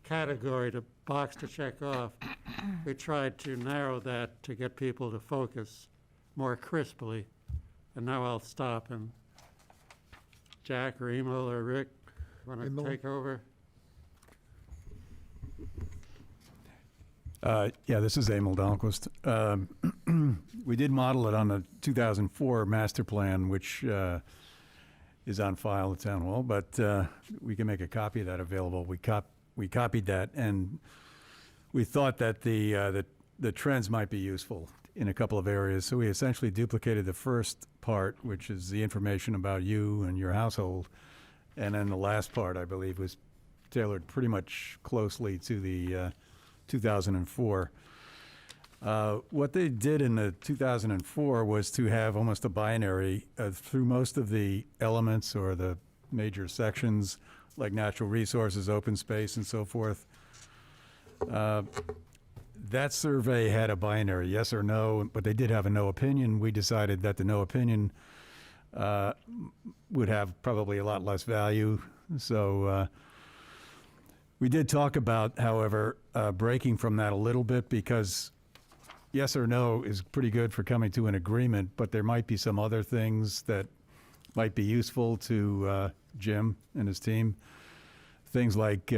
category to box to check off, we tried to narrow that to get people to focus more crisply. And now I'll stop, and Jack or Emil or Rick want to take over? Yeah, this is Emil Dahlquist. We did model it on the 2004 master plan, which is on file at Town Hall, but we can make a copy of that available. We copied that, and we thought that the trends might be useful in a couple of areas. So we essentially duplicated the first part, which is the information about you and your household, and then the last part, I believe, was tailored pretty much closely to the 2004. What they did in the 2004 was to have almost a binary through most of the elements or the major sections, like natural resources, open space, and so forth. That survey had a binary, yes or no, but they did have a no opinion. We decided that the no opinion would have probably a lot less value. So we did talk about, however, breaking from that a little bit, because yes or no is pretty good for coming to an agreement, but there might be some other things that might be useful to Jim and his team. Things like,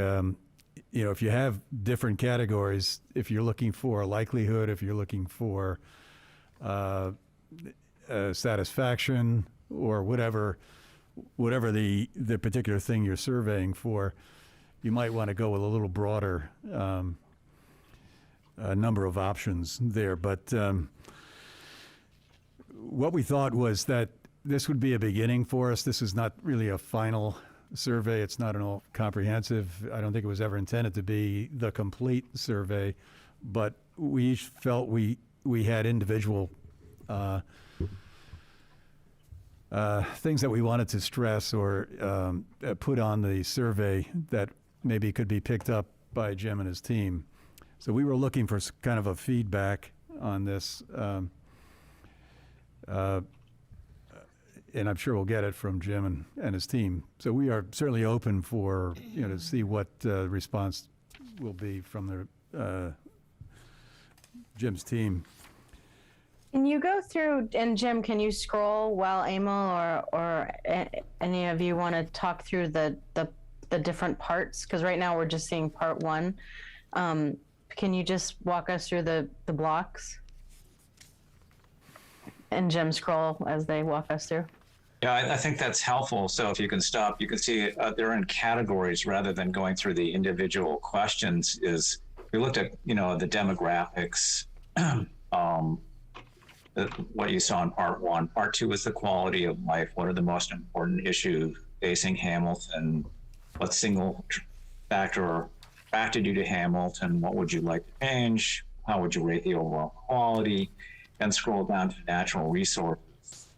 if you have different categories, if you're looking for likelihood, if you're looking for satisfaction, or whatever the particular thing you're surveying for, you might want to go with a little broader number of options there. But what we thought was that this would be a beginning for us. This is not really a final survey. It's not an all comprehensive. I don't think it was ever intended to be the complete survey, but we each felt we had individual things that we wanted to stress or put on the survey that maybe could be picked up by Jim and his team. So we were looking for kind of a feedback on this, and I'm sure we'll get it from Jim and his team. So we are certainly open for, to see what response will be from Jim's team. Can you go through, and Jim, can you scroll while Emil or any of you want to talk through the different parts? Because right now we're just seeing part one. Can you just walk us through the blocks? And Jim, scroll as they walk us through. Yeah, I think that's helpful. So if you can stop, you can see they're in categories rather than going through the individual questions. We looked at, the demographics, what you saw in part one. Part two is the quality of life. What are the most important issues facing Hamilton? What single factor attracted you to Hamilton? What would you like to change? How would you rate the overall quality? And scroll down to natural resources.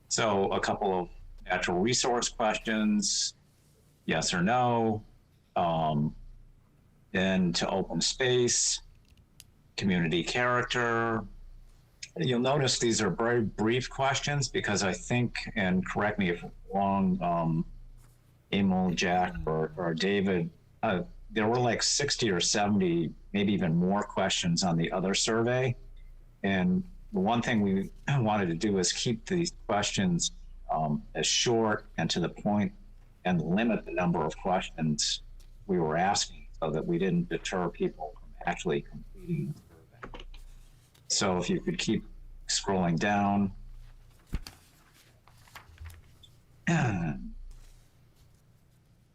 So a couple of natural resource questions, yes or no. Then to open space, community character. You'll notice these are very brief questions because I think, and correct me if I'm wrong, Emil, Jack, or David, there were like 60 or 70, maybe even more questions on the other survey. And the one thing we wanted to do is keep these questions as short and to the point and limit the number of questions we were asking so that we didn't deter people from actually completing the survey. So if you could keep scrolling down.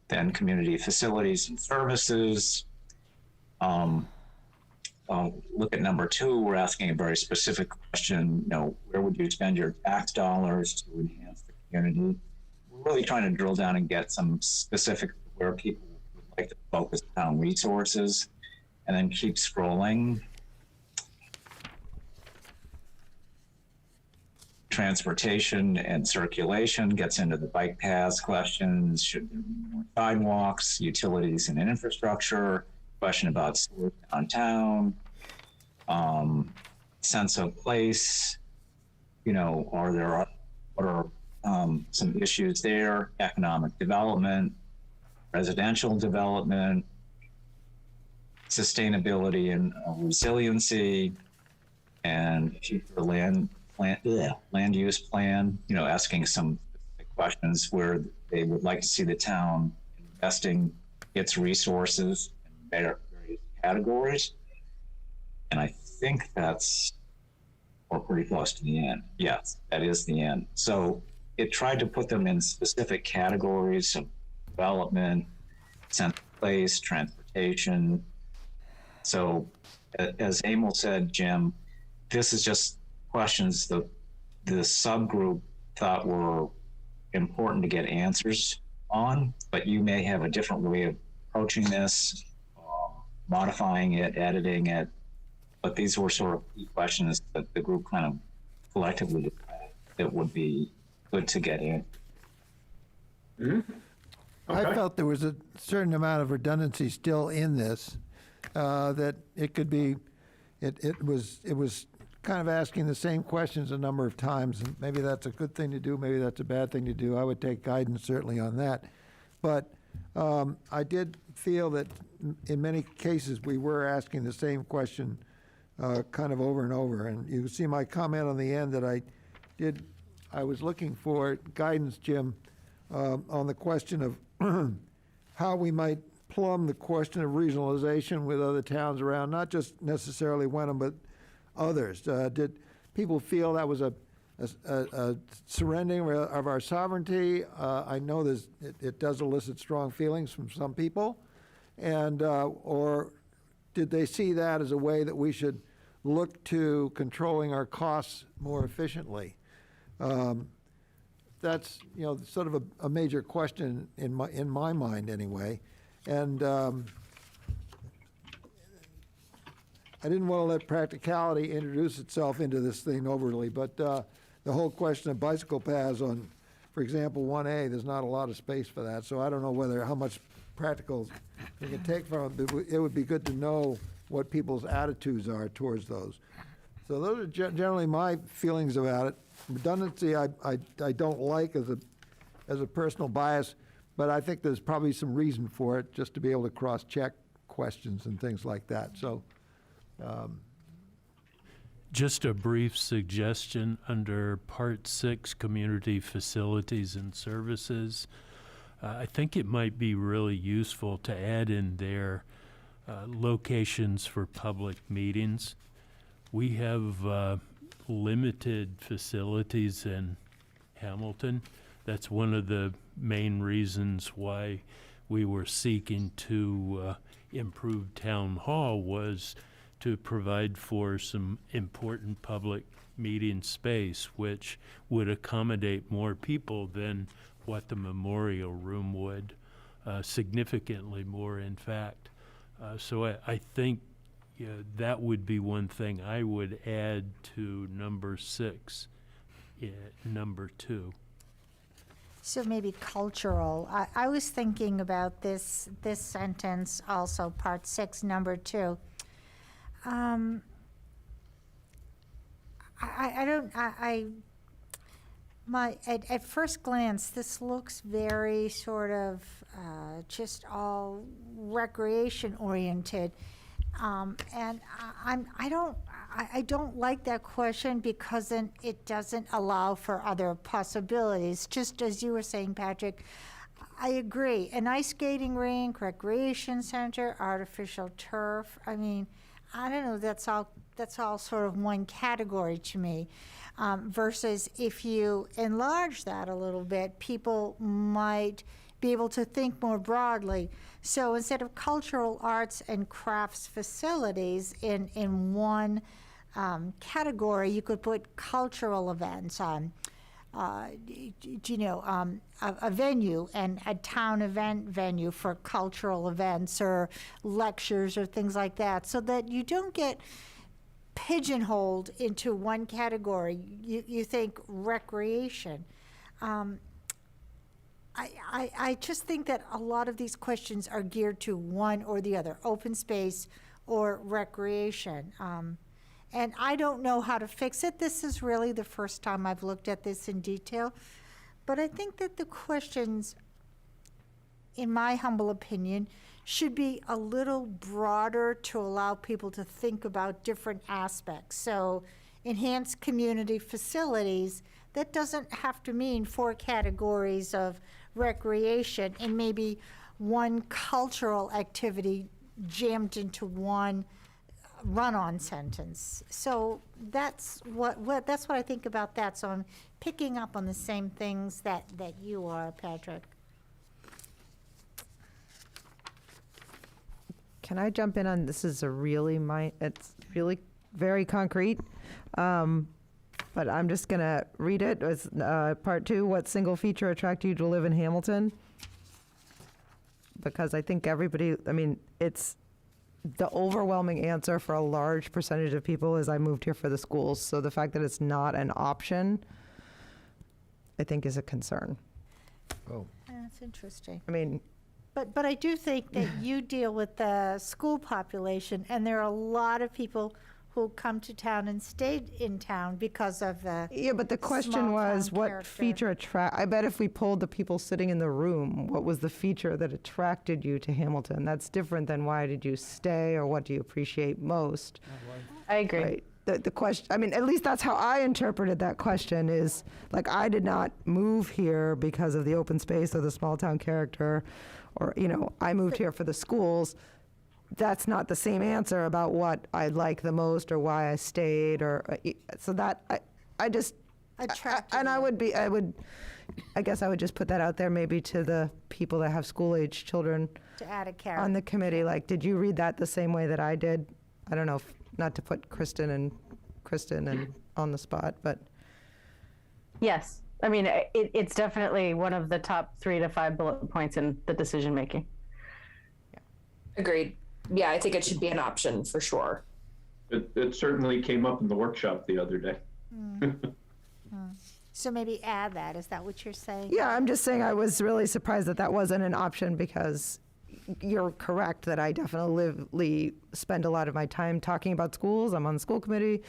Then community facilities and services. Look at number two, we're asking a very specific question, where would you spend your tax dollars to enhance the community? We're really trying to drill down and get some specific where people would like to focus on resources, and then keep scrolling. Transportation and circulation gets into the bike paths questions. Should there be more sidewalks, utilities and infrastructure? Question about sewer downtown. Sense of place. You know, what are some issues there? Economic development, residential development, sustainability and resiliency, and future land use plan, you know, asking some questions where they would like to see the town investing its resources in various categories. And I think we're pretty close to the end. Yes, that is the end. So it tried to put them in specific categories of development, sense of place, transportation. So as Emil said, Jim, this is just questions the subgroup thought were important to get answers on, but you may have a different way of approaching this, modifying it, editing it. But these were sort of key questions that the group kind of collectively decided that would be good to get in. Mm-hmm. Okay. I felt there was a certain amount of redundancy still in this, that it could be, it was kind of asking the same questions a number of times, and maybe that's a good thing to do, maybe that's a bad thing to do. I would take guidance certainly on that. But I did feel that in many cases we were asking the same question kind of over and over. And you see my comment on the end that I was looking for guidance, Jim, on the question of how we might plumb the question of regionalization with other towns around, not just necessarily Wenham, but others. Did people feel that was a surrendering of our sovereignty? I know it does elicit strong feelings from some people, and or did they see that as a way that we should look to controlling our costs more efficiently? That's sort of a major question in my mind anyway, and. I didn't want to let practicality introduce itself into this thing overly, but the whole question of bicycle paths on, for example, 1A, there's not a lot of space for that, so I don't know how much practical we can take from it, but it would be good to know what people's attitudes are towards those. So those are generally my feelings about it. Redundancy I don't like as a personal bias, but I think there's probably some reason for it, just to be able to cross-check questions and things like that. So. Just a brief suggestion under Part 6, Community Facilities and Services. I think it might be really useful to add in there locations for public meetings. We have limited facilities in Hamilton. That's one of the main reasons why we were seeking to improve Town Hall, was to provide for some important public meeting space, which would accommodate more people than what the memorial room would, significantly more, in fact. So I think that would be one thing I would add to number 6, number 2. So maybe cultural. I was thinking about this sentence also, Part 6, number 2. At first glance, this looks very sort of just all recreation oriented, and I don't like that question because then it doesn't allow for other possibilities. Just as you were saying, Patrick, I agree. An ice skating rink, recreation center, artificial turf. I mean, I don't know, that's all sort of one category to me. Versus if you enlarge that a little bit, people might be able to think more broadly. So instead of cultural arts and crafts facilities in one category, you could put cultural events, a venue and a town event venue for cultural events or lectures or things like that, so that you don't get pigeonholed into one category. You think recreation. I just think that a lot of these questions are geared to one or the other, open space or recreation. And I don't know how to fix it. This is really the first time I've looked at this in detail. But I think that the questions, in my humble opinion, should be a little broader to allow people to think about different aspects. So enhanced community facilities, that doesn't have to mean 4 categories of recreation and maybe one cultural activity jammed into one run-on sentence. So that's what I think about that. So I'm picking up on the same things that you are, Patrick. Can I jump in on this? Is it's really very concrete, but I'm just gonna read it. It's part 2. What single feature attracted you to live in Hamilton? Because I think it's the overwhelming answer for a large percentage of people is I moved here for the schools. So the fact that it's not an option, I think, is a concern. Oh. That's interesting. I mean, But I do think that you deal with the school population, and there are a lot of people who come to town and stayed in town because of the yeah, but the question small was town what character. feature I bet if we polled the people sitting in the room, what was the feature that attracted you to Hamilton? That's different than why did you stay or what do you appreciate most? I agree. Right. The question, I mean, at least that's how I interpreted that question is, like, I did not move here because of the open space or the small town character, or, I moved here for the schools. That's not the same answer about what I like the most or why I stayed, or, so that, I just, Attracted and you. I guess I would just put that out there maybe to the people that have school-age children To add a character. on the committee, like, did you read that the same way that I did? I don't know, not to put Kristen and on the spot, but. Yes. I mean, it's definitely one of the top 3 to 5 bullet points in the decision making. Agreed. Yeah, I think it should be an option for sure. It certainly came up in the workshop the other day. So maybe add that. Is that what you're saying? Yeah, I'm just saying I was really surprised that that wasn't an option, because you're correct that I definitely spend a lot of my time talking about schools. I'm on the school committee,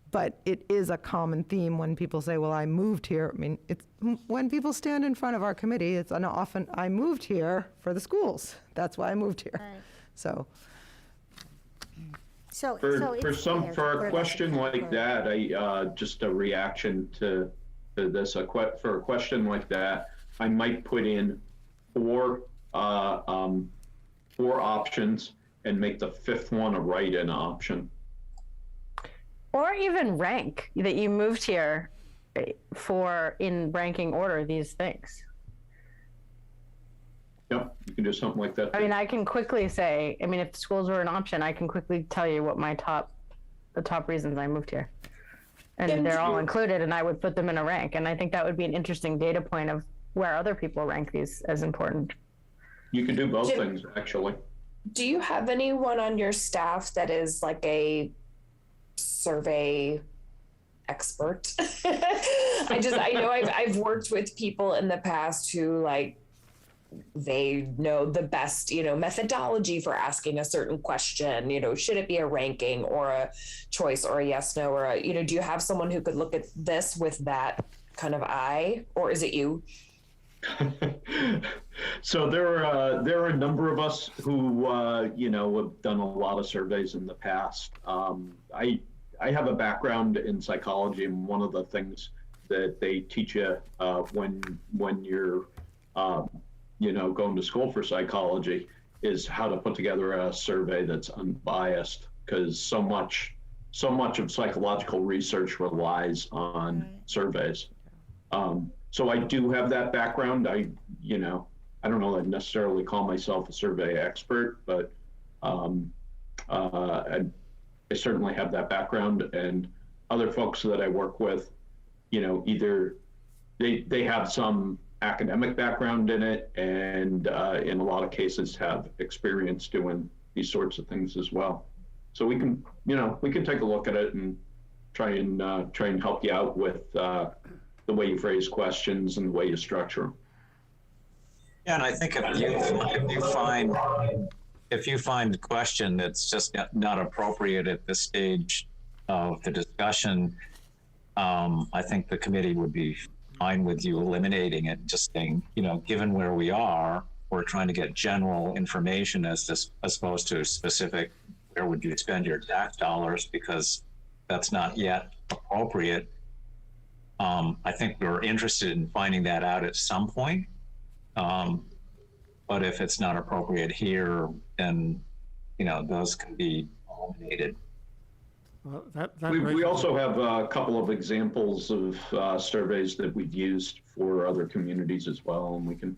but it is a common theme when people say, well, I moved here. I mean, it's when people stand in front of our committee, it's often, I moved here for the schools. That's why I moved here. Right. So. For a question like that, just a reaction to this, for a question like that, I might put in 4 options and make the 5th one a write-in option. Or even rank that you moved here for, in ranking order, these things. Yep, you can do something like that. I mean, I can quickly say, if schools were an option, I can quickly tell you what the top reasons I moved here. And they're all included, and I would put them in a rank. And I think that would be an interesting data point of where other people rank these as important. You can do both things, actually. Do you have anyone on your staff that is like a survey expert? I know I've worked with people in the past who they know the best, methodology for asking a certain question, should it be a ranking or a choice or a yes, no, or do you have someone who could look at this with that kind of eye, or is it you? So there are a number of us who, have done a lot of surveys in the past. I have a background in psychology, and one of the things that they teach you when you're going to school for psychology is how to put together a survey that's unbiased, because so much of psychological research relies on surveys. So I do have that background. I don't know that I'd necessarily call myself a survey expert, but I certainly have that background, and other folks that I work with, either they have some academic background in it, and in a lot of cases have experience doing these sorts of things as well. So we can take a look at it and try and help you out with the way you phrase questions and the way you structure them. Yeah, and I think if you find a question that's just not appropriate at this stage of the discussion, I think the committee would be fine with you eliminating it, just saying, given where we are, we're trying to get general information as opposed to specific, where would you spend your tax dollars, because that's not yet appropriate. I think we're interested in finding that out at some point. But if it's not appropriate here, then, those can be eliminated. Well, We also have a couple of examples of surveys that we've used for other communities as well, and we can,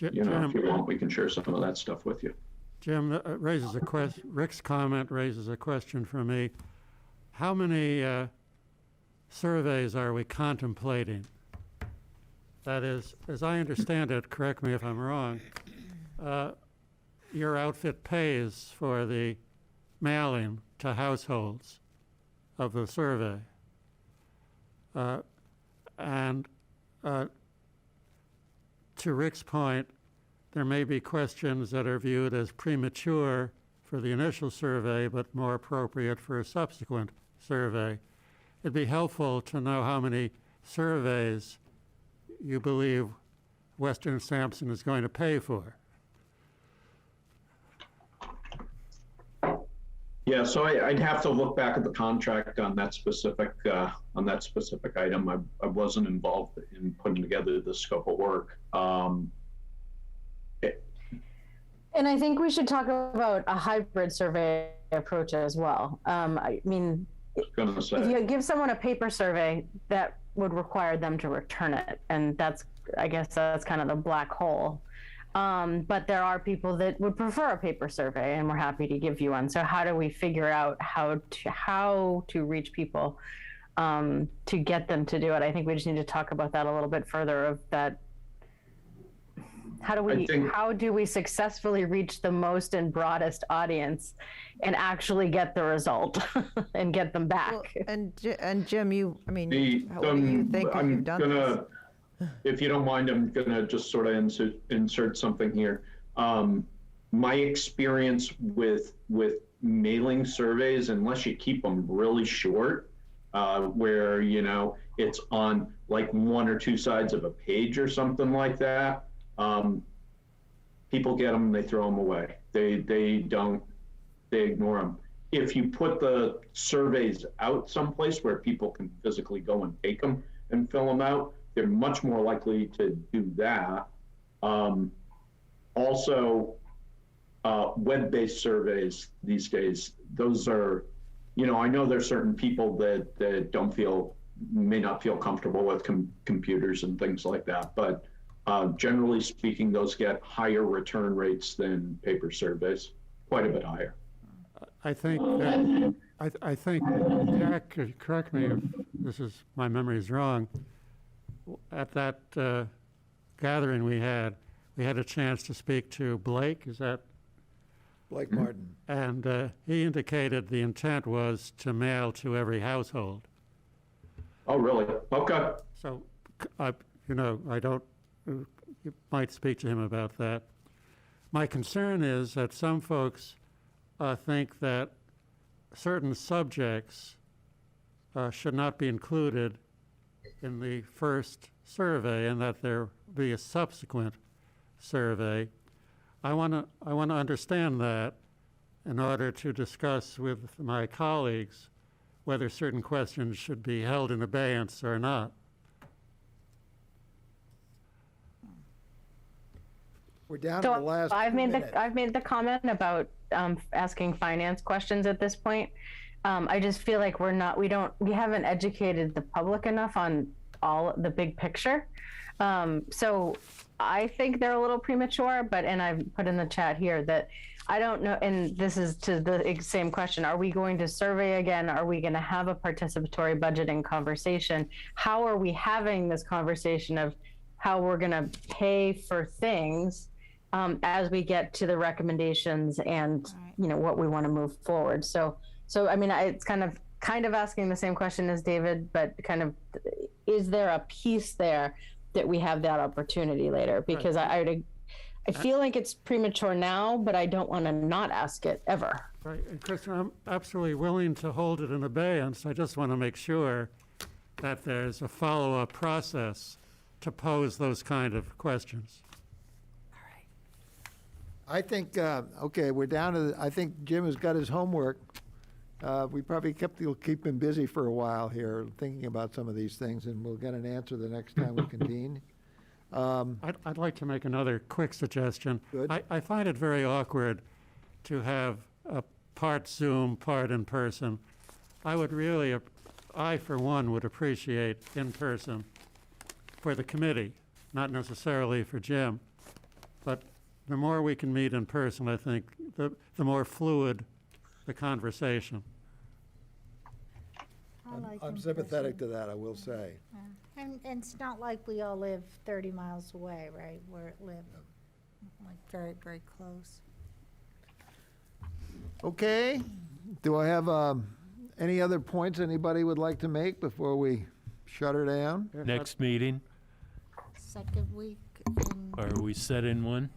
if you want, we can share some of that stuff with you. Jim, that raises a question. Rick's comment raises a question for me. How many surveys are we contemplating? That is, as I understand it, correct me if I'm wrong, your outfit pays for the mailing to households of the survey. And to Rick's point, there may be questions that are viewed as premature for the initial survey, but more appropriate for a subsequent survey. It'd be helpful to know how many surveys you believe Western Sampson is going to pay for. Yeah, so I'd have to look back at the contract on that specific item. I wasn't involved in putting together the scope of work. And I think we should talk about a hybrid survey approach as well. I mean, if you give someone a paper survey, that would require them to return it. And I guess that's kind of the black hole. But there are people that would prefer a paper survey, and we're happy to give you one. So how do we figure out how to reach people to get them to do it? I think we just need to talk about that a little bit further, of that. How do we successfully reach the most and broadest audience and actually get the result and get them back? Well, and Jim, what do you think I'm you've done this? If you don't mind, I'm gonna just sort of insert something here. My experience with mailing surveys, unless you keep them really short, where it's on like one or two sides of a page or something like that, people get them, they throw them away. They ignore them. If you put the surveys out someplace where people can physically go and take them and fill them out, they're much more likely to do that. Also, web-based surveys these days, those are, I know there's certain people that may not feel comfortable with computers and things like that, but generally speaking, those get higher return rates than paper surveys, quite a bit higher. I think, Jack, correct me if my memory is wrong. At that gathering we had a chance to speak to Blake. Is that? Blake Martin. And he indicated the intent was to mail to every household. Oh, really? Okay. So, I don't. You might speak to him about that. My concern is that some folks think that certain subjects should not be included in the first survey, and that there be a subsequent survey. I want to understand that in order to discuss with my colleagues whether certain questions should be held in abeyance or not. We're down to the last I've made minute. the comment about asking finance questions at this point. I just feel like we haven't educated the public enough on all the big picture. So I think they're a little premature, and I've put in the chat here that I don't know, and this is to the same question. Are we going to survey again? Are we going to have a participatory budgeting conversation? How are we having this conversation of how we're going to pay for things as we get to the recommendations and, you know, what we want to move forward? So I mean, it's kind of asking the same question as David, but kind of, is there a piece there that we have that opportunity later? Because I feel like it's premature now, but I don't want to not ask it ever. Right, and Kristen, I'm absolutely willing to hold it in abeyance. I just want to make sure that there's a follow-up process to pose those kind of questions. I think, okay, we're down to, I think Jim has got his homework. We probably will keep him busy for a while here, thinking about some of these things, and we'll get an answer the next time we convene. I'd like to make another quick suggestion. Good. I find it very awkward to have a part Zoom, part in person. I for one would appreciate in person for the committee, not necessarily for Jim. But the more we can meet in person, I think, the more fluid the conversation. I'm sympathetic to that, I will say. And it's not like we all live 30 miles away, right? We're live like very, very close. Okay, do I have any other points anybody would like to make before we shut her down? Next meeting, Second week in, are we set in one?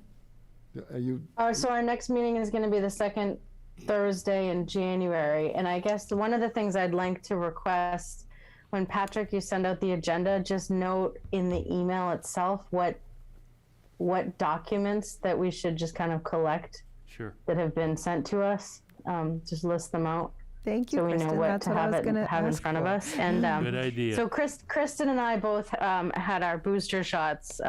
Are you, So our next meeting is going to be the second Thursday in January. And I guess one of the things I'd like to request, when Patrick, you send out the agenda, just note in the email itself what documents that we should just kind of collect Sure. that have been sent to us. Just list them out. Thank you, So we know Kristen. what That's to what I have was it gonna have in ask front of for. us. And Good idea. so Kristen and I both had our booster shots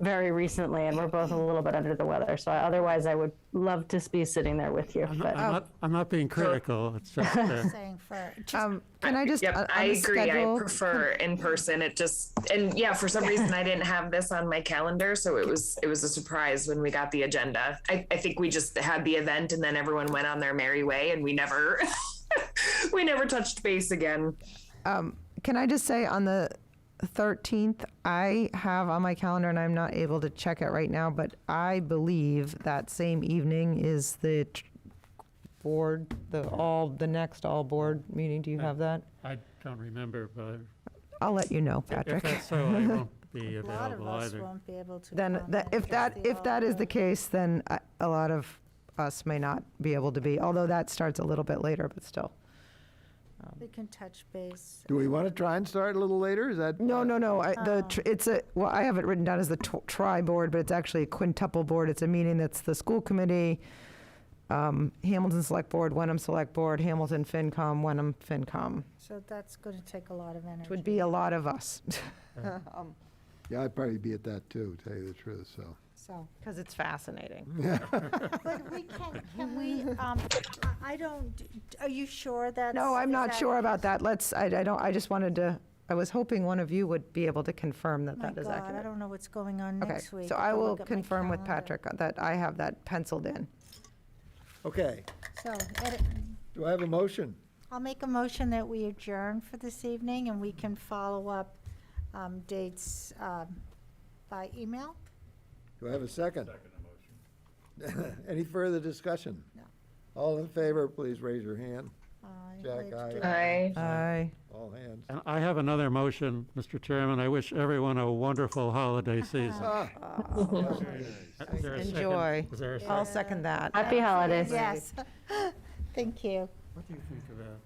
very recently, and we're both a little bit under the weather. So otherwise, I would love to be sitting there with you. But I'm not being critical, it's just, saying for, Can I just? Yep, on I the agree. schedule- I prefer in person. It just, and yeah, for some reason I didn't have this on my calendar, so it was a surprise when we got the agenda. I think we just had the event and then everyone went on their merry way, and we never we never touched base again. Can I just say on the 13th, I have on my calendar, and I'm not able to check it right now, but I believe that same evening is the board, the next all board meeting. Do you have that? I don't remember, but I'll let you know, if Patrick. that's so, I won't be a lot of available us either. won't be able to. Then comment if because that the is the all- case, then a lot of us may not be able to be, although that starts a little bit later, but still. We can touch base. do we want to try and start a little later? Is that? No. I have it written down as the tri-board, but it's actually a quintuple board. It's a meeting that's the school committee, Hamilton Select Board, Wenham Select Board, Hamilton FinCom, Wenham FinCom. So that's going to take a lot of energy. It would be a lot of us, Yeah, I'd probably be at that too, tell you the truth, so. So, because it's fascinating. but we can we, I don't, are you sure that's? No, I'm is not that- sure about that. I just wanted to, I was hoping one of you would be able to confirm that My that is God, I accurate. don't know what's going on Okay, next week. so If I will look at my confirm with calendar. Patrick that I have that penciled in. Okay, So, do I have a motion? I'll make a motion that we adjourn for this evening, and we can follow up dates by email. Do I have a second? Any further discussion? No. All in favor, please raise your hand. Jack, Let's aye. do- Aye. All hands. And I have another motion, Mr. Chairman. I wish everyone a wonderful holiday season. Ah, Is there a second? Enjoy. Is there a I'll second? second that. Happy holidays. Yes. Thank you. What do you think of that?